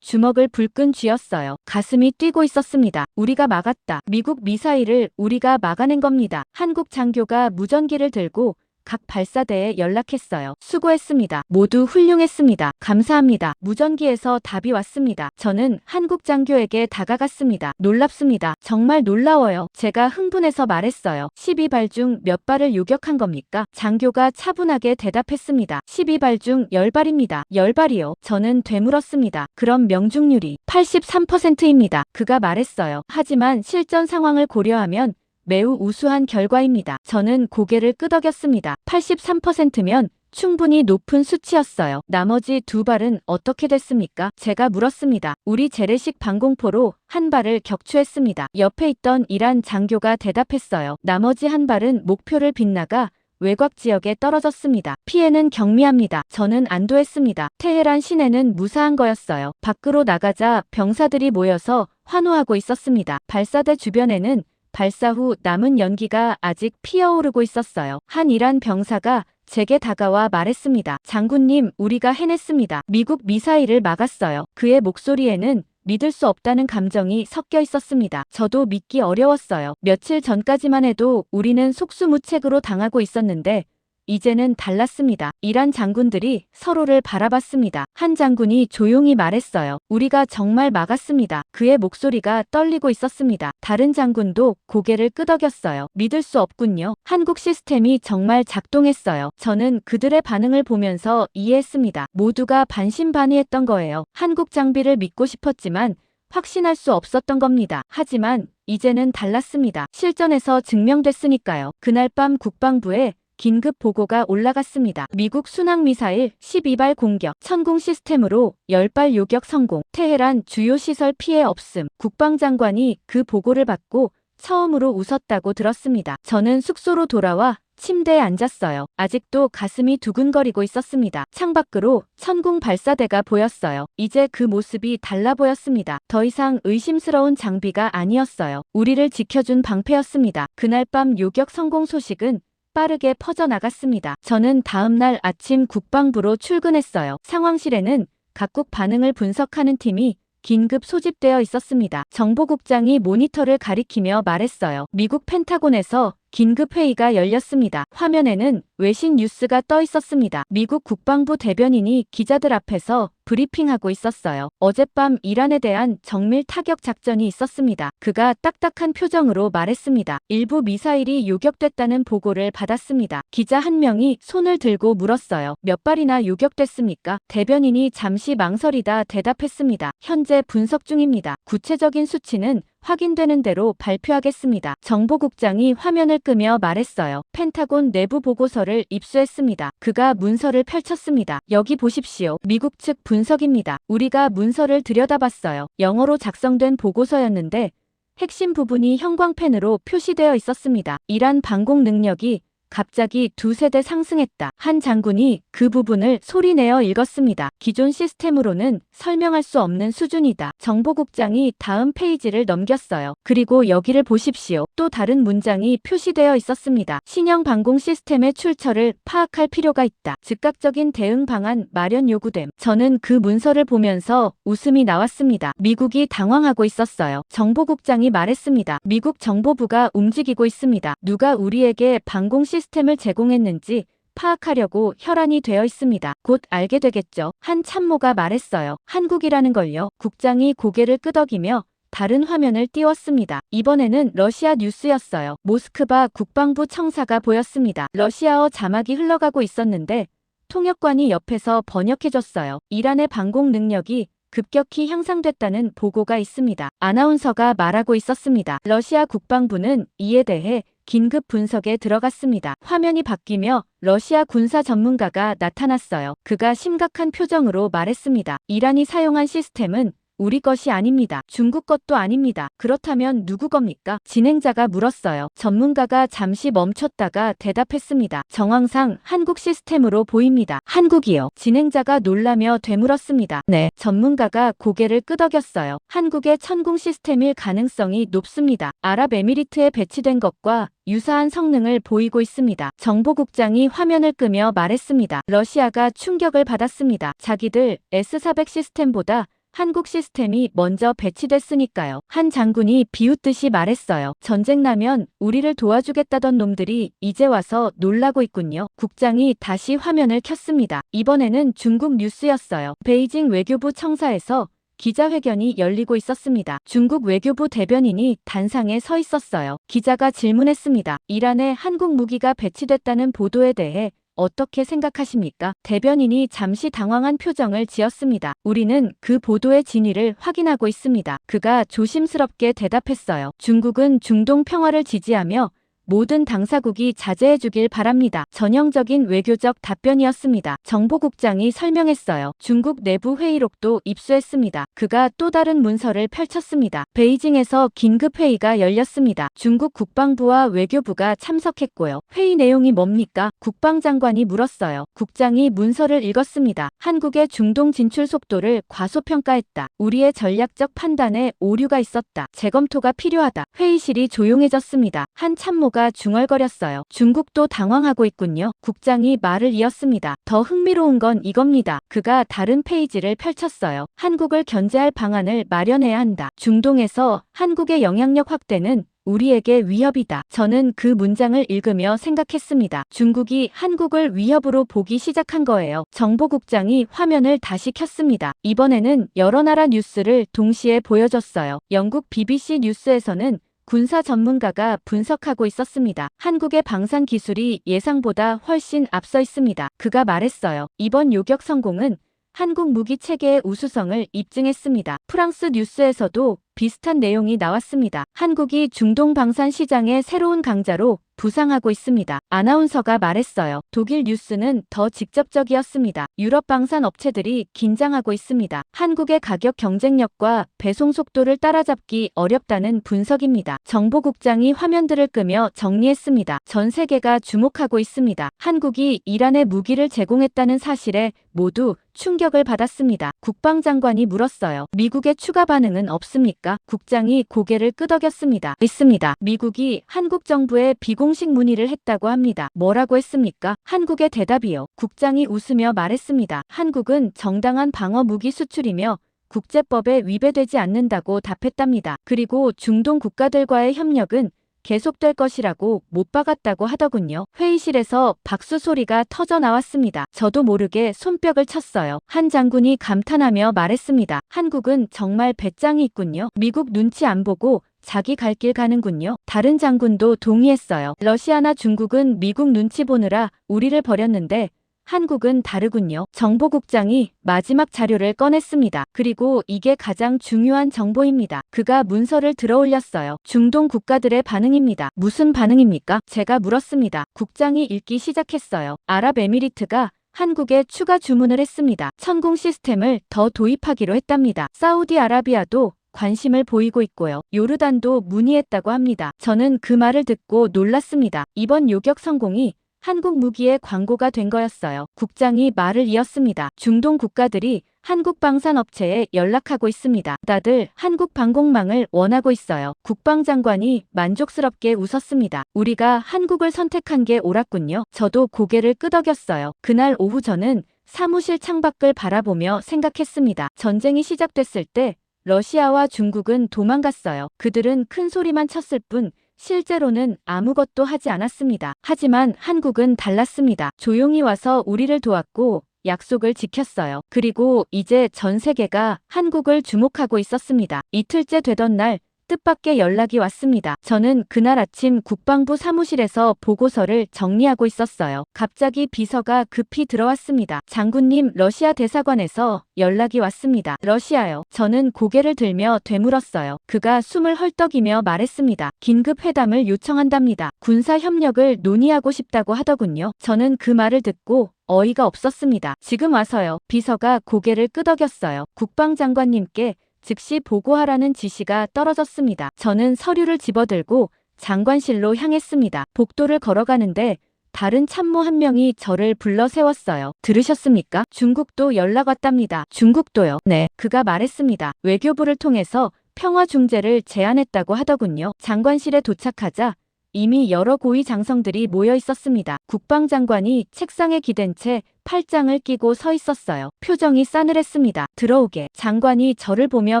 주먹을 불끈 쥐었어요. 가슴이 뛰고 있었습니다. 우리가 막았다. 미국 미사일을 우리가 막아낸 겁니다. 한국 장교가 무전기를 들고 각 발사대에 연락했어요. 수고했습니다. 모두 훌륭했습니다. 감사합니다. 무전기에서 답이 왔습니다. 저는 한국 장교에게 다가갔습니다. 놀랍습니다. 정말 놀라워요. 제가 흥분해서 말했어요. 12발 중 몇 발을 요격한 겁니까? 장교가 차분하게 대답했습니다. 12발 중 10발입니다. 10발이요. 저는 되물었습니다. 그럼 명중률이 83%입니다. 그가 말했어요. 하지만 실전 상황을 고려하면 매우 우수한 결과입니다. 저는 고개를 끄덕였습니다. 83%면 충분히 높은 수치였어요. 나머지 2발은 어떻게 됐습니까? 제가 물었습니다. 우리 재래식 방공포로 한 발을 격추했습니다. 옆에 있던 이란 장교가 대답했어요. 나머지 한 발은 목표를 빗나가 외곽 지역에 떨어졌습니다. 피해는 경미합니다. 저는 안도했습니다. 테헤란 시내는 무사한 거였어요. 밖으로 나가자 병사들이 모여서 환호하고 있었습니다. 발사대 주변에는 발사 후 남은 연기가 아직 피어오르고 있었어요. 한 이란 병사가 제게 다가와 말했습니다. 장군님, 우리가 해냈습니다. 미국 미사일을 막았어요. 그의 목소리에는 믿을 수 없다는 감정이 섞여 있었습니다. 저도 믿기 어려웠어요. 며칠 전까지만 해도 우리는 속수무책으로 당하고 있었는데 이제는 달랐습니다. 이란 장군들이 서로를 바라봤습니다. 한 장군이 조용히 말했어요. 우리가 정말 막았습니다. 그의 목소리가 떨리고 있었습니다. 다른 장군도 고개를 끄덕였어요. 믿을 수 없군요. 한국 시스템이 정말 작동했어요. 저는 그들의 반응을 보면서 이해했습니다. 모두가 반신반의했던 거예요. 한국 장비를 믿고 싶었지만 확신할 수 없었던 겁니다. 하지만 이제는 달랐습니다. 실전에서 증명됐으니까요. 그날 밤 국방부에 긴급 보고가 올라갔습니다. 미국 순항미사일 12발 공격, 천궁 시스템으로 10발 요격 성공, 테헤란 주요 시설 피해 없음. 국방장관이 그 보고를 받고 처음으로 웃었다고 들었습니다. 저는 숙소로 돌아와 침대에 앉았어요. 아직도 가슴이 두근거리고 있었습니다. 창밖으로 천궁 발사대가 보였어요. 이제 그 모습이 달라 보였습니다. 더 이상 의심스러운 장비가 아니었어요. 우리를 지켜준 방패였습니다. 그날 밤 요격 성공 소식은 빠르게 퍼져나갔습니다. 저는 다음날 아침 국방부로 출근했어요. 상황실에는 각국 반응을 분석하는 팀이 긴급 소집되어 있었습니다. 정보국장이 모니터를 가리키며 말했어요. 미국 펜타곤에서 긴급 회의가 열렸습니다. 화면에는 외신 뉴스가 떠 있었습니다. 미국 국방부 대변인이 기자들 앞에서 브리핑하고 있었어요. 어젯밤 이란에 대한 정밀 타격 작전이 있었습니다. 그가 딱딱한 표정으로 말했습니다. 일부 미사일이 요격됐다는 보고를 받았습니다. 기자 한 명이 손을 들고 물었어요. 몇 발이나 요격됐습니까? 대변인이 잠시 망설이다 대답했습니다. 현재 분석 중입니다. 구체적인 수치는 확인되는 대로 발표하겠습니다. 정보국장이 화면을 끄며 말했어요. 펜타곤 내부 보고서를 입수했습니다. 그가 문서를 펼쳤습니다. 여기 보십시오. 미국 측 분석입니다. 우리가 문서를 들여다봤어요. 영어로 작성된 보고서였는데 핵심 부분이 형광펜으로 표시되어 있었습니다. 이란 방공 능력이 갑자기 2세대 상승했다. 한 장군이 그 부분을 소리내어 읽었습니다. 기존 시스템으로는 설명할 수 없는 수준이다. 정보국장이 다음 페이지를 넘겼어요. 그리고 여기를 보십시오. 또 다른 문장이 표시되어 있었습니다. 신형 방공 시스템의 출처를 파악할 필요가 있다. 즉각적인 대응 방안 마련 요구됨. 저는 그 문서를 보면서 웃음이 나왔습니다. 미국이 당황하고 있었어요. 정보국장이 말했습니다. 미국 정보부가 움직이고 있습니다. 누가 우리에게 방공 시스템을 제공했는지 파악하려고 혈안이 되어 있습니다. 곧 알게 되겠죠. 한 참모가 말했어요. 한국이라는 걸요. 국장이 고개를 끄덕이며 다른 화면을 띄웠습니다. 이번에는 러시아 뉴스였어요. 모스크바 국방부 청사가 보였습니다. 러시아어 자막이 흘러가고 있었는데 통역관이 옆에서 번역해줬어요. 이란의 방공 능력이 급격히 향상됐다는 보고가 있습니다. 아나운서가 말하고 있었습니다. 러시아 국방부는 이에 대해 긴급 분석에 들어갔습니다. 화면이 바뀌며 러시아 군사 전문가가 나타났어요. 그가 심각한 표정으로 말했습니다. 이란이 사용한 시스템은 우리 것이 아닙니다. 중국 것도 아닙니다. 그렇다면 누구 겁니까? 진행자가 물었어요. 전문가가 잠시 멈췄다가 대답했습니다. 정황상 한국 시스템으로 보입니다. 한국이요? 진행자가 놀라며 되물었습니다. 네. 전문가가 고개를 끄덕였어요. 한국의 천궁 시스템일 가능성이 높습니다. 아랍에미리트에 배치된 것과 유사한 성능을 보이고 있습니다. 정보국장이 화면을 끄며 말했습니다. 러시아가 충격을 받았습니다. 자기들 S-400 시스템보다 한국 시스템이 먼저 배치됐으니까요. 한 장군이 비웃듯이 말했어요. 전쟁 나면 우리를 도와주겠다던 놈들이 이제 와서 놀라고 있군요. 국장이 다시 화면을 켰습니다. 이번에는 중국 뉴스였어요. 베이징 외교부 청사에서 기자회견이 열리고 있었습니다. 중국 외교부 대변인이 단상에 서 있었어요. 기자가 질문했습니다. 이란에 한국 무기가 배치됐다는 보도에 대해 어떻게 생각하십니까? 대변인이 잠시 당황한 표정을 지었습니다. 우리는 그 보도의 진위를 확인하고 있습니다. 그가 조심스럽게 대답했어요. 중국은 중동 평화를 지지하며 모든 당사국이 자제해 주길 바랍니다. 전형적인 외교적 답변이었습니다. 정보국장이 설명했어요. 중국 내부 회의록도 입수했습니다. 그가 또 다른 문서를 펼쳤습니다. 베이징에서 긴급 회의가 열렸습니다. 중국 국방부와 외교부가 참석했고요. 회의 내용이 뭡니까? 국방장관이 물었어요. 국장이 문서를 읽었습니다. 한국의 중동 진출 속도를 과소평가했다. 우리의 전략적 판단에 오류가 있었다. 재검토가 필요하다. 회의실이 조용해졌습니다. 한 참모 가 중얼거렸어요. 중국도 당황하고 있군요. 국장이 말을 이었습니다. 더 흥미로운 건 이겁니다. 그가 다른 페이지를 펼쳤어요. 한국을 견제할 방안을 마련해야 한다. 중동에서 한국의 영향력 확대는 우리에게 위협이다. 저는 그 문장을 읽으며 생각했습니다. 중국이 한국을 위협으로 보기 시작한 거예요. 정보국장이 화면을 다시 켰습니다. 이번에는 여러 나라 뉴스를 동시에 보여줬어요. 영국 BBC 뉴스에서는 군사 전문가가 분석하고 있었습니다. 한국의 방산 기술이 예상보다 훨씬 앞서 있습니다. 그가 말했어요. 이번 요격 성공은 한국 무기 체계의 우수성을 입증했습니다. 프랑스 뉴스에서도 비슷한 내용이 나왔습니다. 한국이 중동 방산 시장의 새로운 강자로 부상하고 있습니다. 아나운서가 말했어요. 독일 뉴스는 더 직접적이었습니다. 유럽 방산 업체들이 긴장하고 있습니다. 한국의 가격 경쟁력과 배송 속도를 따라잡기 어렵다는 분석입니다. 정보국장이 화면들을 끄며 정리했습니다. 전 세계가 주목하고 있습니다. 한국이 이란에 무기를 제공했다는 사실에 모두 충격을 받았습니다. 국방장관이 물었어요. 미국의 추가 반응은 없습니까? 국장이 고개를 끄덕였습니다. 있습니다. 미국이 한국 정부에 비공식 문의를 했다고 합니다. 뭐라고 했습니까? 한국의 대답이요. 국장이 웃으며 말했습니다. 한국은 정당한 방어 무기 수출이며 국제법에 위배되지 않는다고 답했답니다. 그리고 중동 국가들과의 협력은 계속될 것이라고 못 박았다고 하더군요. 회의실에서 박수 소리가 터져 나왔습니다. 저도 모르게 손뼉을 쳤어요. 한 장군이 감탄하며 말했습니다. 한국은 정말 배짱이 있군요. 미국 눈치 안 보고 자기 갈 길 가는군요. 다른 장군도 동의했어요. 러시아나 중국은 미국 눈치 보느라 우리를 버렸는데 한국은 다르군요. 정보국장이 마지막 자료를 꺼냈습니다. 그리고 이게 가장 중요한 정보입니다. 그가 문서를 들어올렸어요. 중동 국가들의 반응입니다. 무슨 반응입니까? 제가 물었습니다. 국장이 읽기 시작했어요. 아랍에미리트가 한국에 추가 주문을 했습니다. 천궁 시스템을 더 도입하기로 했답니다. 사우디아라비아도 관심을 보이고 있고요. 요르단도 문의했다고 합니다. 저는 그 말을 듣고 놀랐습니다. 이번 요격 성공이 한국 무기의 광고가 된 거였어요. 국장이 말을 이었습니다. 중동 국가들이 한국 방산업체에 연락하고 있습니다. 다들 한국 방공망을 원하고 있어요. 국방장관이 만족스럽게 웃었습니다. 우리가 한국을 선택한 게 옳았군요. 저도 고개를 끄덕였어요. 그날 오후 저는 사무실 창밖을 바라보며 생각했습니다. 전쟁이 시작됐을 때 러시아와 중국은 도망갔어요. 그들은 큰 소리만 쳤을 뿐 실제로는 아무것도 하지 않았습니다. 하지만 한국은 달랐습니다. 조용히 와서 우리를 도왔고 약속을 지켰어요. 그리고 이제 전 세계가 한국을 주목하고 있었습니다. 이틀째 되던 날 뜻밖의 연락이 왔습니다. 저는 그날 아침 국방부 사무실에서 보고서를 정리하고 있었어요. 갑자기 비서가 급히 들어왔습니다. 장군님, 러시아 대사관에서 연락이 왔습니다. 러시아요. 저는 고개를 들며 되물었어요. 그가 숨을 헐떡이며 말했습니다. 긴급 회담을 요청한답니다. 군사 협력을 논의하고 싶다고 하더군요. 저는 그 말을 듣고 어이가 없었습니다. 지금 와서요. 비서가 고개를 끄덕였어요. 국방장관님께 즉시 보고하라는 지시가 떨어졌습니다. 저는 서류를 집어들고 장관실로 향했습니다. 복도를 걸어가는데 다른 참모 한 명이 저를 불러 세웠어요. 들으셨습니까? 중국도 연락 왔답니다. 중국도요? 네. 그가 말했습니다. 외교부를 통해서 평화 중재를 제안했다고 하더군요. 장관실에 도착하자 이미 여러 고위 장성들이 모여 있었습니다. 국방장관이 책상에 기댄 채 팔짱을 끼고 서 있었어요. 표정이 싸늘했습니다. 들어오게. 장관이 저를 보며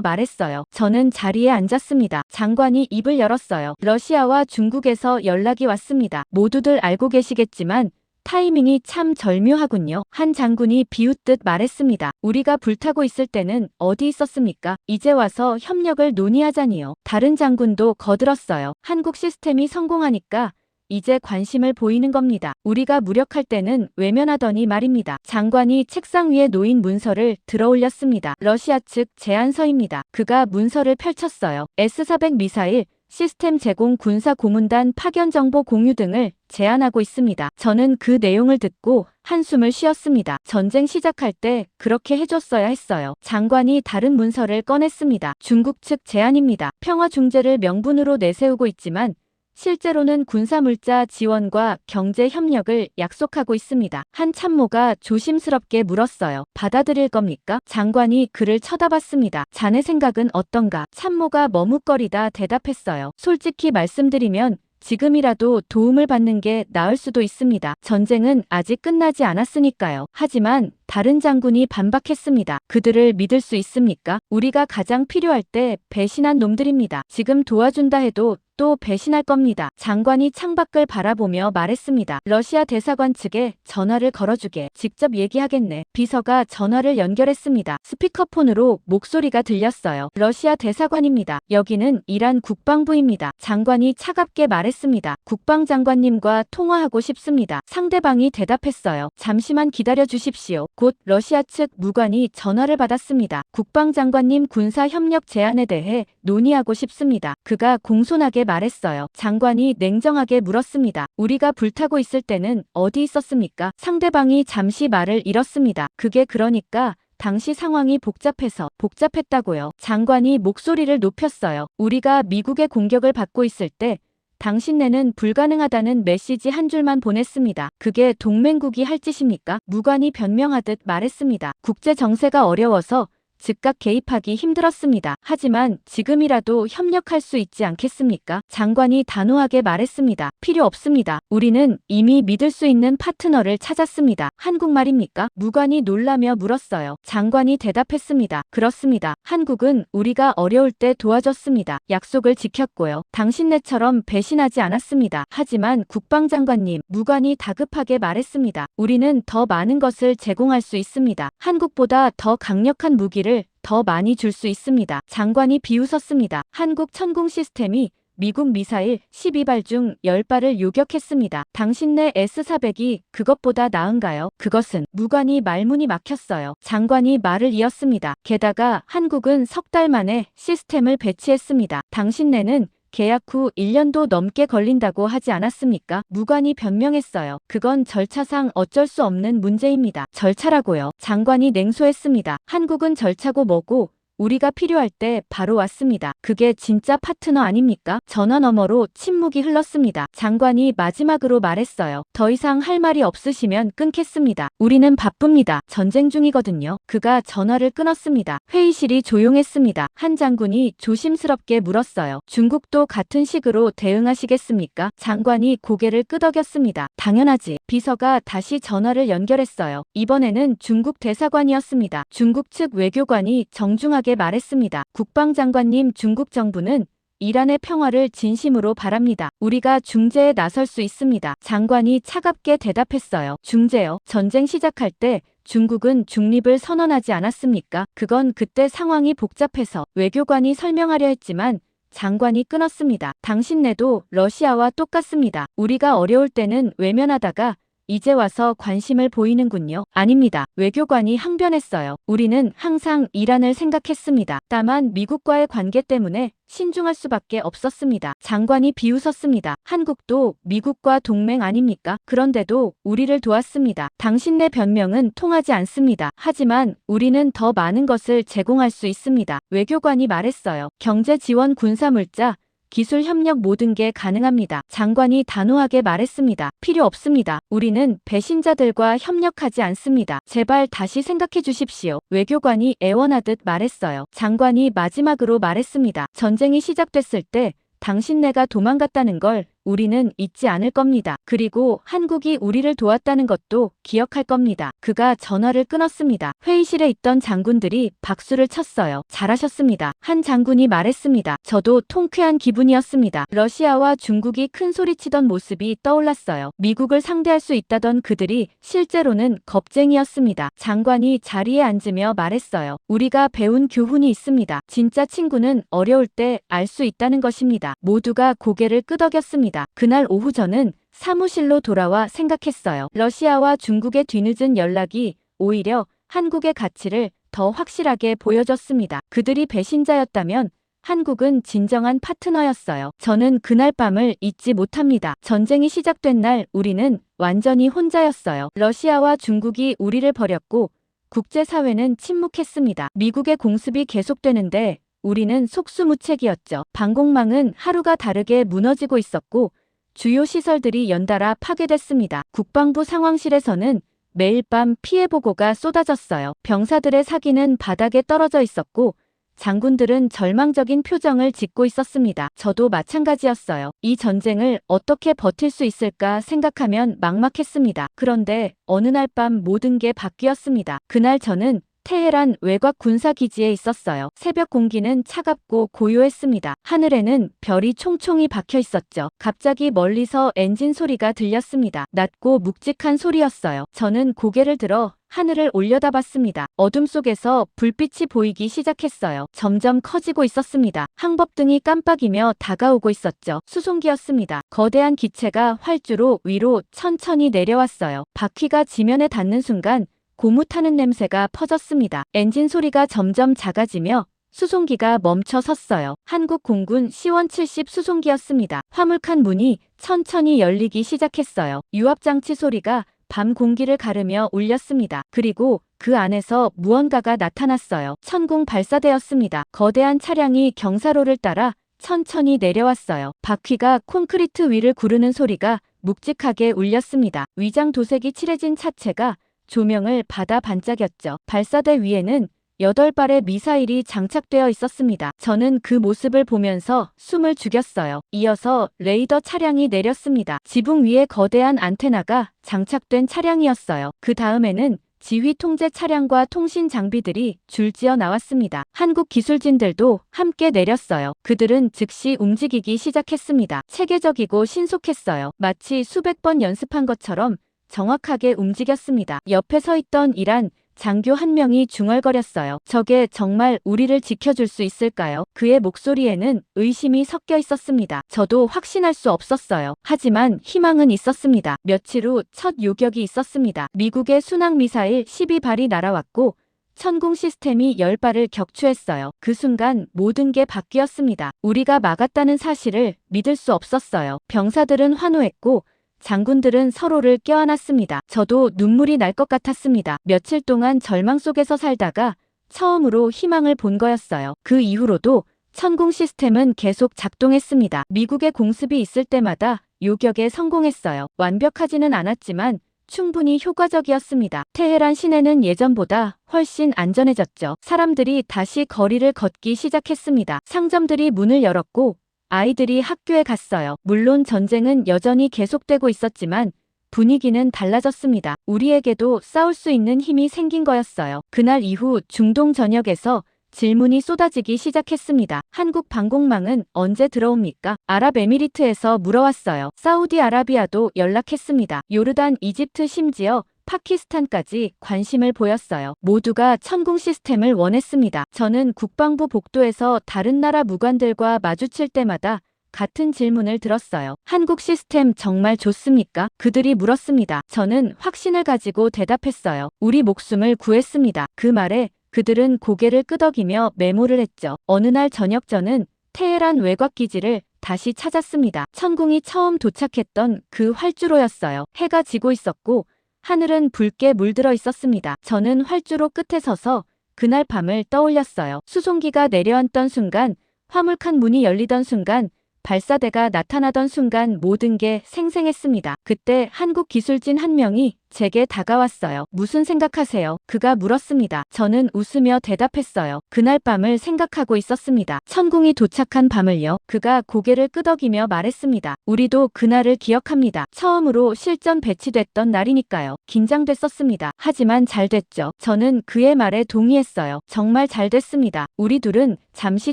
말했어요. 저는 자리에 앉았습니다. 장관이 입을 열었어요. 러시아와 중국에서 연락이 왔습니다. 모두들 알고 계시겠지만 타이밍이 참 절묘하군요. 한 장군이 비웃듯 말했습니다. 우리가 불타고 있을 때는 어디 있었습니까? 이제 와서 협력을 논의하자니요. 다른 장군도 거들었어요. 한국 시스템이 성공하니까 이제 관심을 보이는 겁니다. 우리가 무력할 때는 외면하더니 말입니다. 장관이 책상 위에 놓인 문서를 들어올렸습니다. 러시아 측 제안서입니다. 그가 문서를 펼쳤어요. S-400 미사일 시스템 제공 군사 고문단 파견 정보 공유 등을 제안하고 있습니다. 저는 그 내용을 듣고 한숨을 쉬었습니다. 전쟁 시작할 때 그렇게 해줬어야 했어요. 장관이 다른 문서를 꺼냈습니다. 중국 측 제안입니다. 평화 중재를 명분으로 내세우고 있지만 실제로는 군사물자 지원과 경제 협력을 약속하고 있습니다. 한 참모가 조심스럽게 물었어요. 받아들일 겁니까? 장관이 그를 쳐다봤습니다. 자네 생각은 어떤가? 참모가 머뭇거리다 대답했어요. 솔직히 말씀드리면 지금이라도 도움을 받는 게 나을 수도 있습니다. 전쟁은 아직 끝나지 않았으니까요. 하지만 다른 장군이 반박했습니다. 그들을 믿을 수 있습니까? 우리가 가장 필요할 때 배신한 놈들입니다. 지금 도와준다 해도 또 배신할 겁니다. 장관이 창밖을 바라보며 말했습니다. 러시아 대사관 측에 전화를 걸어주게. 직접 얘기하겠네. 비서가 전화를 연결했습니다. 스피커폰으로 목소리가 들렸어요. 러시아 대사관입니다. 여기는 이란 국방부입니다. 장관이 차갑게 말했습니다. 국방장관님과 통화하고 싶습니다. 상대방이 대답했어요. 잠시만 기다려 주십시오. 곧 러시아 측 무관이 전화를 받았습니다. 국방장관님 군사협력 제안에 대해 논의하고 싶습니다. 그가 공손하게 말했어요. 장관이 냉정하게 물었습니다. 우리가 불타고 있을 때는 어디 있었습니까? 상대방이 잠시 말을 잃었습니다. 그게 그러니까 당시 상황이 복잡했다고요. 장관이 목소리를 높였어요. 우리가 미국의 공격을 받고 있을 때 당신네는 불가능하다는 메시지 한 줄만 보냈습니다. 그게 동맹국이 할 짓입니까? 무관이 변명하듯 말했습니다. 국제 정세가 어려워서 즉각 개입하기 힘들었습니다. 하지만 지금이라도 협력할 수 있지 않겠습니까? 장관이 단호하게 말했습니다. 필요 없습니다. 우리는 이미 믿을 수 있는 파트너를 찾았습니다. 한국말입니까? 무관이 놀라며 물었어요. 장관이 대답했습니다. 그렇습니다. 한국은 우리가 어려울 때 도와줬습니다. 약속을 지켰고요. 당신네처럼 배신하지 않았습니다. 하지만 국방장관님, 무관이 다급하게 말했습니다. 우리는 더 많은 것을 제공할 수 있습니다. 한국보다 더 강력한 무기를 더 많이 줄 수 있습니다. 장관이 비웃었습니다. 한국 천궁 시스템이 미국 미사일 12발 중 10발을 요격했습니다. 당신네 S-400이 그것보다 나은가요? 그것은 무관이 말문이 막혔어요. 장관이 말을 이었습니다. 게다가 한국은 석 달 만에 시스템을 배치했습니다. 당신네는 계약 후 1년도 넘게 걸린다고 하지 않았습니까? 무관이 변명했어요. 그건 절차상 어쩔 수 없는 문제입니다. 절차라고요. 장관이 냉소했습니다. 한국은 절차고 뭐고 우리가 필요할 때 바로 왔습니다. 그게 진짜 파트너 아닙니까? 전화 너머로 침묵이 흘렀습니다. 장관이 마지막으로 말했어요. 더 이상 할 말이 없으시면 끊겠습니다. 우리는 바쁩니다. 전쟁 중이거든요. 그가 전화를 끊었습니다. 회의실이 조용했습니다. 한 장군이 조심스럽게 물었어요. 중국도 같은 식으로 대응하시겠습니까? 장관이 고개를 끄덕였습니다. 당연하지. 비서가 다시 전화를 연결했어요. 이번에는 중국 대사관이었습니다. 중국 측 외교관이 정중하게 말했습니다. 국방장관님, 중국 정부는 이란의 평화를 진심으로 바랍니다. 우리가 중재에 나설 수 있습니다. 장관이 차갑게 대답했어요. 중재요? 전쟁 시작할 때 중국은 중립을 선언하지 않았습니까? 그건 그때 상황이 복잡해서 외교관이 설명하려 했지만 장관이 끊었습니다. 당신네도 러시아와 똑같습니다. 우리가 어려울 때는 외면하다가 이제 와서 관심을 보이는군요. 아닙니다. 외교관이 항변했어요. 우리는 항상 이란을 생각했습니다. 다만 미국과의 관계 때문에 신중할 수밖에 없었습니다. 장관이 비웃었습니다. 한국도 미국과 동맹 아닙니까? 그런데도 우리를 도왔습니다. 당신네 변명은 통하지 않습니다. 하지만 우리는 더 많은 것을 제공할 수 있습니다. 외교관이 말했어요. 경제 지원, 군사 물자, 기술 협력 모든 게 가능합니다. 장관이 단호하게 말했습니다. 필요 없습니다. 우리는 배신자들과 협력하지 않습니다. 제발 다시 생각해 주십시오. 외교관이 애원하듯 말했어요. 장관이 마지막으로 말했습니다. 전쟁이 시작됐을 때 당신네가 도망갔다는 걸 우리는 잊지 않을 겁니다. 그리고 한국이 우리를 도왔다는 것도 기억할 겁니다. 그가 전화를 끊었습니다. 회의실에 있던 장군들이 박수를 쳤어요. 잘하셨습니다. 한 장군이 말했습니다. 저도 통쾌한 기분이었습니다. 러시아와 중국이 큰 소리치던 모습이 떠올랐어요. 미국을 상대할 수 있다던 그들이 실제로는 겁쟁이였습니다. 장관이 자리에 앉으며 말했어요. 우리가 배운 교훈이 있습니다. 진짜 친구는 어려울 때 알 수 있다는 것입니다. 모두가 고개를 끄덕였습니다. 그날 오후 저는 사무실로 돌아와 생각했어요. 러시아와 중국의 뒤늦은 연락이 오히려 한국의 가치를 더 확실하게 보여줬습니다. 그들이 배신자였다면 한국은 진정한 파트너였어요. 저는 그날 밤을 잊지 못합니다. 전쟁이 시작된 날 우리는 완전히 혼자였어요. 러시아와 중국이 우리를 버렸고 국제사회는 침묵했습니다. 미국의 공습이 계속되는데 우리는 속수무책이었죠. 방공망은 하루가 다르게 무너지고 있었고 주요 시설들이 연달아 파괴됐습니다. 국방부 상황실에서는 매일 밤 피해 보고가 쏟아졌어요. 병사들의 사기는 바닥에 떨어져 있었고 장군들은 절망적인 표정을 짓고 있었습니다. 저도 마찬가지였어요. 이 전쟁을 어떻게 버틸 수 있을까 생각하면 막막했습니다. 그런데 어느 날 밤 모든 게 바뀌었습니다. 그날 저는 테헤란 외곽 군사기지에 있었어요. 새벽 공기는 차갑고 고요했습니다. 하늘에는 별이 총총히 박혀 있었죠. 갑자기 멀리서 엔진 소리가 들렸습니다. 낮고 묵직한 소리였어요. 저는 고개를 들어 하늘을 올려다봤습니다. 어둠 속에서 불빛이 보이기 시작했어요. 점점 커지고 있었습니다. 항법등이 깜빡이며 다가오고 있었죠. 수송기였습니다. 거대한 기체가 활주로 위로 천천히 내려왔어요. 바퀴가 지면에 닿는 순간 고무 타는 냄새가 퍼졌습니다. 엔진 소리가 점점 작아지며 수송기가 멈춰 섰어요. 한국 공군 C-170 수송기였습니다. 화물칸 문이 천천히 열리기 시작했어요. 유압장치 소리가 밤 공기를 가르며 울렸습니다. 그리고 그 안에서 무언가가 나타났어요. 천궁 발사대였습니다. 거대한 차량이 경사로를 따라 천천히 내려왔어요. 바퀴가 콘크리트 위를 구르는 소리가 묵직하게 울렸습니다. 위장 도색이 칠해진 차체가 조명을 받아 반짝였죠. 발사대 위에는 8발의 미사일이 장착되어 있었습니다. 저는 그 모습을 보면서 숨을 죽였어요. 이어서 레이더 차량이 내렸습니다. 지붕 위에 거대한 안테나가 장착된 차량이었어요. 그 다음에는 지휘 통제 차량과 통신 장비들이 줄지어 나왔습니다. 한국 기술진들도 함께 내렸어요. 그들은 즉시 움직이기 시작했습니다. 체계적이고 신속했어요. 마치 수백 번 연습한 것처럼 정확하게 움직였습니다. 옆에 서 있던 이란 장교 한 명이 중얼거렸어요. 저게 정말 우리를 지켜줄 수 있을까요? 그의 목소리에는 의심이 섞여 있었습니다. 저도 확신할 수 없었어요. 하지만 희망은 있었습니다. 며칠 후 첫 요격이 있었습니다. 미국의 순항미사일 12발이 날아왔고 천궁 시스템이 10발을 격추했어요. 그 순간 모든 게 바뀌었습니다. 우리가 막았다는 사실을 믿을 수 없었어요. 병사들은 환호했고 장군들은 서로를 껴안았습니다. 저도 눈물이 날 것 같았습니다. 며칠 동안 절망 속에서 살다가 처음으로 희망을 본 거였어요. 그 이후로도 천궁 시스템은 계속 작동했습니다. 미국의 공습이 있을 때마다 요격에 성공했어요. 완벽하지는 않았지만 충분히 효과적이었습니다. 테헤란 시내는 예전보다 훨씬 안전해졌죠. 사람들이 다시 거리를 걷기 시작했습니다. 상점들이 문을 열었고 아이들이 학교에 갔어요. 물론 전쟁은 여전히 계속되고 있었지만 분위기는 달라졌습니다. 우리에게도 싸울 수 있는 힘이 생긴 거였어요. 그날 이후 중동 전역에서 질문이 쏟아지기 시작했습니다. 한국 방공망은 언제 들어옵니까? 아랍에미리트에서 물어왔어요. 사우디아라비아도 연락했습니다. 요르단, 이집트, 심지어 파키스탄까지 관심을 보였어요. 모두가 천궁 시스템을 원했습니다. 저는 국방부 복도에서 다른 나라 무관들과 마주칠 때마다 같은 질문을 들었어요. 한국 시스템 정말 좋습니까? 그들이 물었습니다. 저는 확신을 가지고 대답했어요. 우리 목숨을 구했습니다. 그 말에 그들은 고개를 끄덕이며 메모를 했죠. 어느 날 저녁 저는 테헤란 외곽기지를 다시 찾았습니다. 천궁이 처음 도착했던 그 활주로였어요. 해가 지고 있었고 하늘은 붉게 물들어 있었습니다. 저는 활주로 끝에 서서 그날 밤을 떠올렸어요. 수송기가 내려앉던 순간, 화물칸 문이 열리던 순간, 발사대가 나타나던 순간 모든 게 생생했습니다. 그때 한국 기술진 한 명이 제게 다가왔어요. 무슨 생각하세요? 그가 물었습니다. 저는 웃으며 대답했어요. 그날 밤을 생각하고 있었습니다. 천궁이 도착한 밤을요. 그가 고개를 끄덕이며 말했습니다. 우리도 그날을 기억합니다. 처음으로 실전 배치됐던 날이니까요. 긴장됐었습니다. 하지만 잘 됐죠. 저는 그의 말에 동의했어요. 정말 잘 됐습니다. 우리 둘은 잠시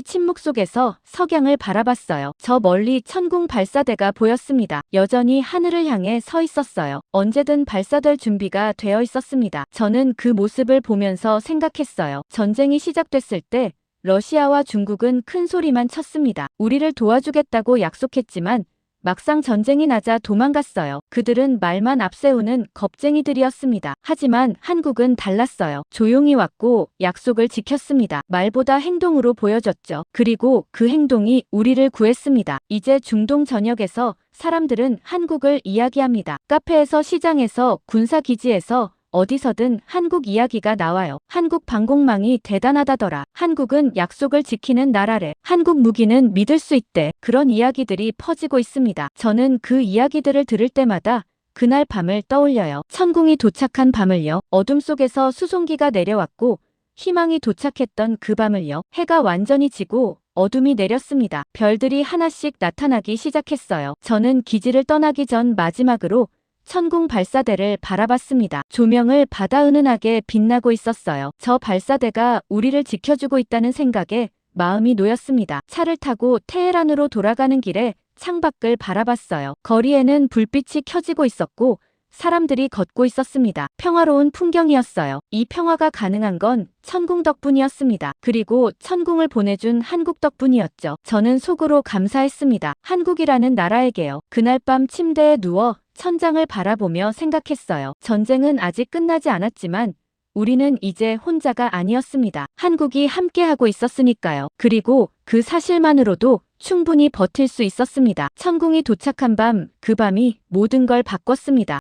침묵 속에서 석양을 바라봤어요. 저 멀리 천궁 발사대가 보였습니다. 여전히 하늘을 향해 서 있었어요. 언제든 발사될 준비가 되어 있었습니다. 저는 그 모습을 보면서 생각했어요. 전쟁이 시작됐을 때 러시아와 중국은 큰 소리만 쳤습니다. 우리를 도와주겠다고 약속했지만 막상 전쟁이 나자 도망갔어요. 그들은 말만 앞세우는 겁쟁이들이었습니다. 하지만 한국은 달랐어요. 조용히 왔고 약속을 지켰습니다. 말보다 행동으로 보여줬죠. 그리고 그 행동이 우리를 구했습니다. 이제 중동 전역에서 사람들은 한국을 이야기합니다. 카페에서, 시장에서, 군사기지에서 어디서든 한국 이야기가 나와요. 한국 방공망이 대단하다더라. 한국은 약속을 지키는 나라래. 한국 무기는 믿을 수 있대. 그런 이야기들이 퍼지고 있습니다. 저는 그 이야기들을 들을 때마다 그날 밤을 떠올려요. 천궁이 도착한 밤을요. 어둠 속에서 수송기가 내려왔고 희망이 도착했던 그 밤을요. 해가 완전히 지고 어둠이 내렸습니다. 별들이 하나씩 나타나기 시작했어요. 저는 기지를 떠나기 전 마지막으로 천궁 발사대를 바라봤습니다. 조명을 받아 은은하게 빛나고 있었어요. 저 발사대가 우리를 지켜주고 있다는 생각에 마음이 놓였습니다. 차를 타고 테헤란으로 돌아가는 길에 창밖을 바라봤어요. 거리에는 불빛이 켜지고 있었고 사람들이 걷고 있었습니다. 평화로운 풍경이었어요. 이 평화가 가능한 건 천궁 덕분이었습니다. 그리고 천궁을 보내준 한국 덕분이었죠. 저는 속으로 감사했습니다. 한국이라는 나라에게요. 그날 밤 침대에 누워 천장을 바라보며 생각했어요. 전쟁은 아직 끝나지 않았지만 우리는 이제 혼자가 아니었습니다. 한국이 함께하고 있었으니까요. 그리고 그 사실만으로도 충분히 버틸 수 있었습니다. 천궁이 도착한 밤, 그 밤이 모든 걸 바꿨습니다.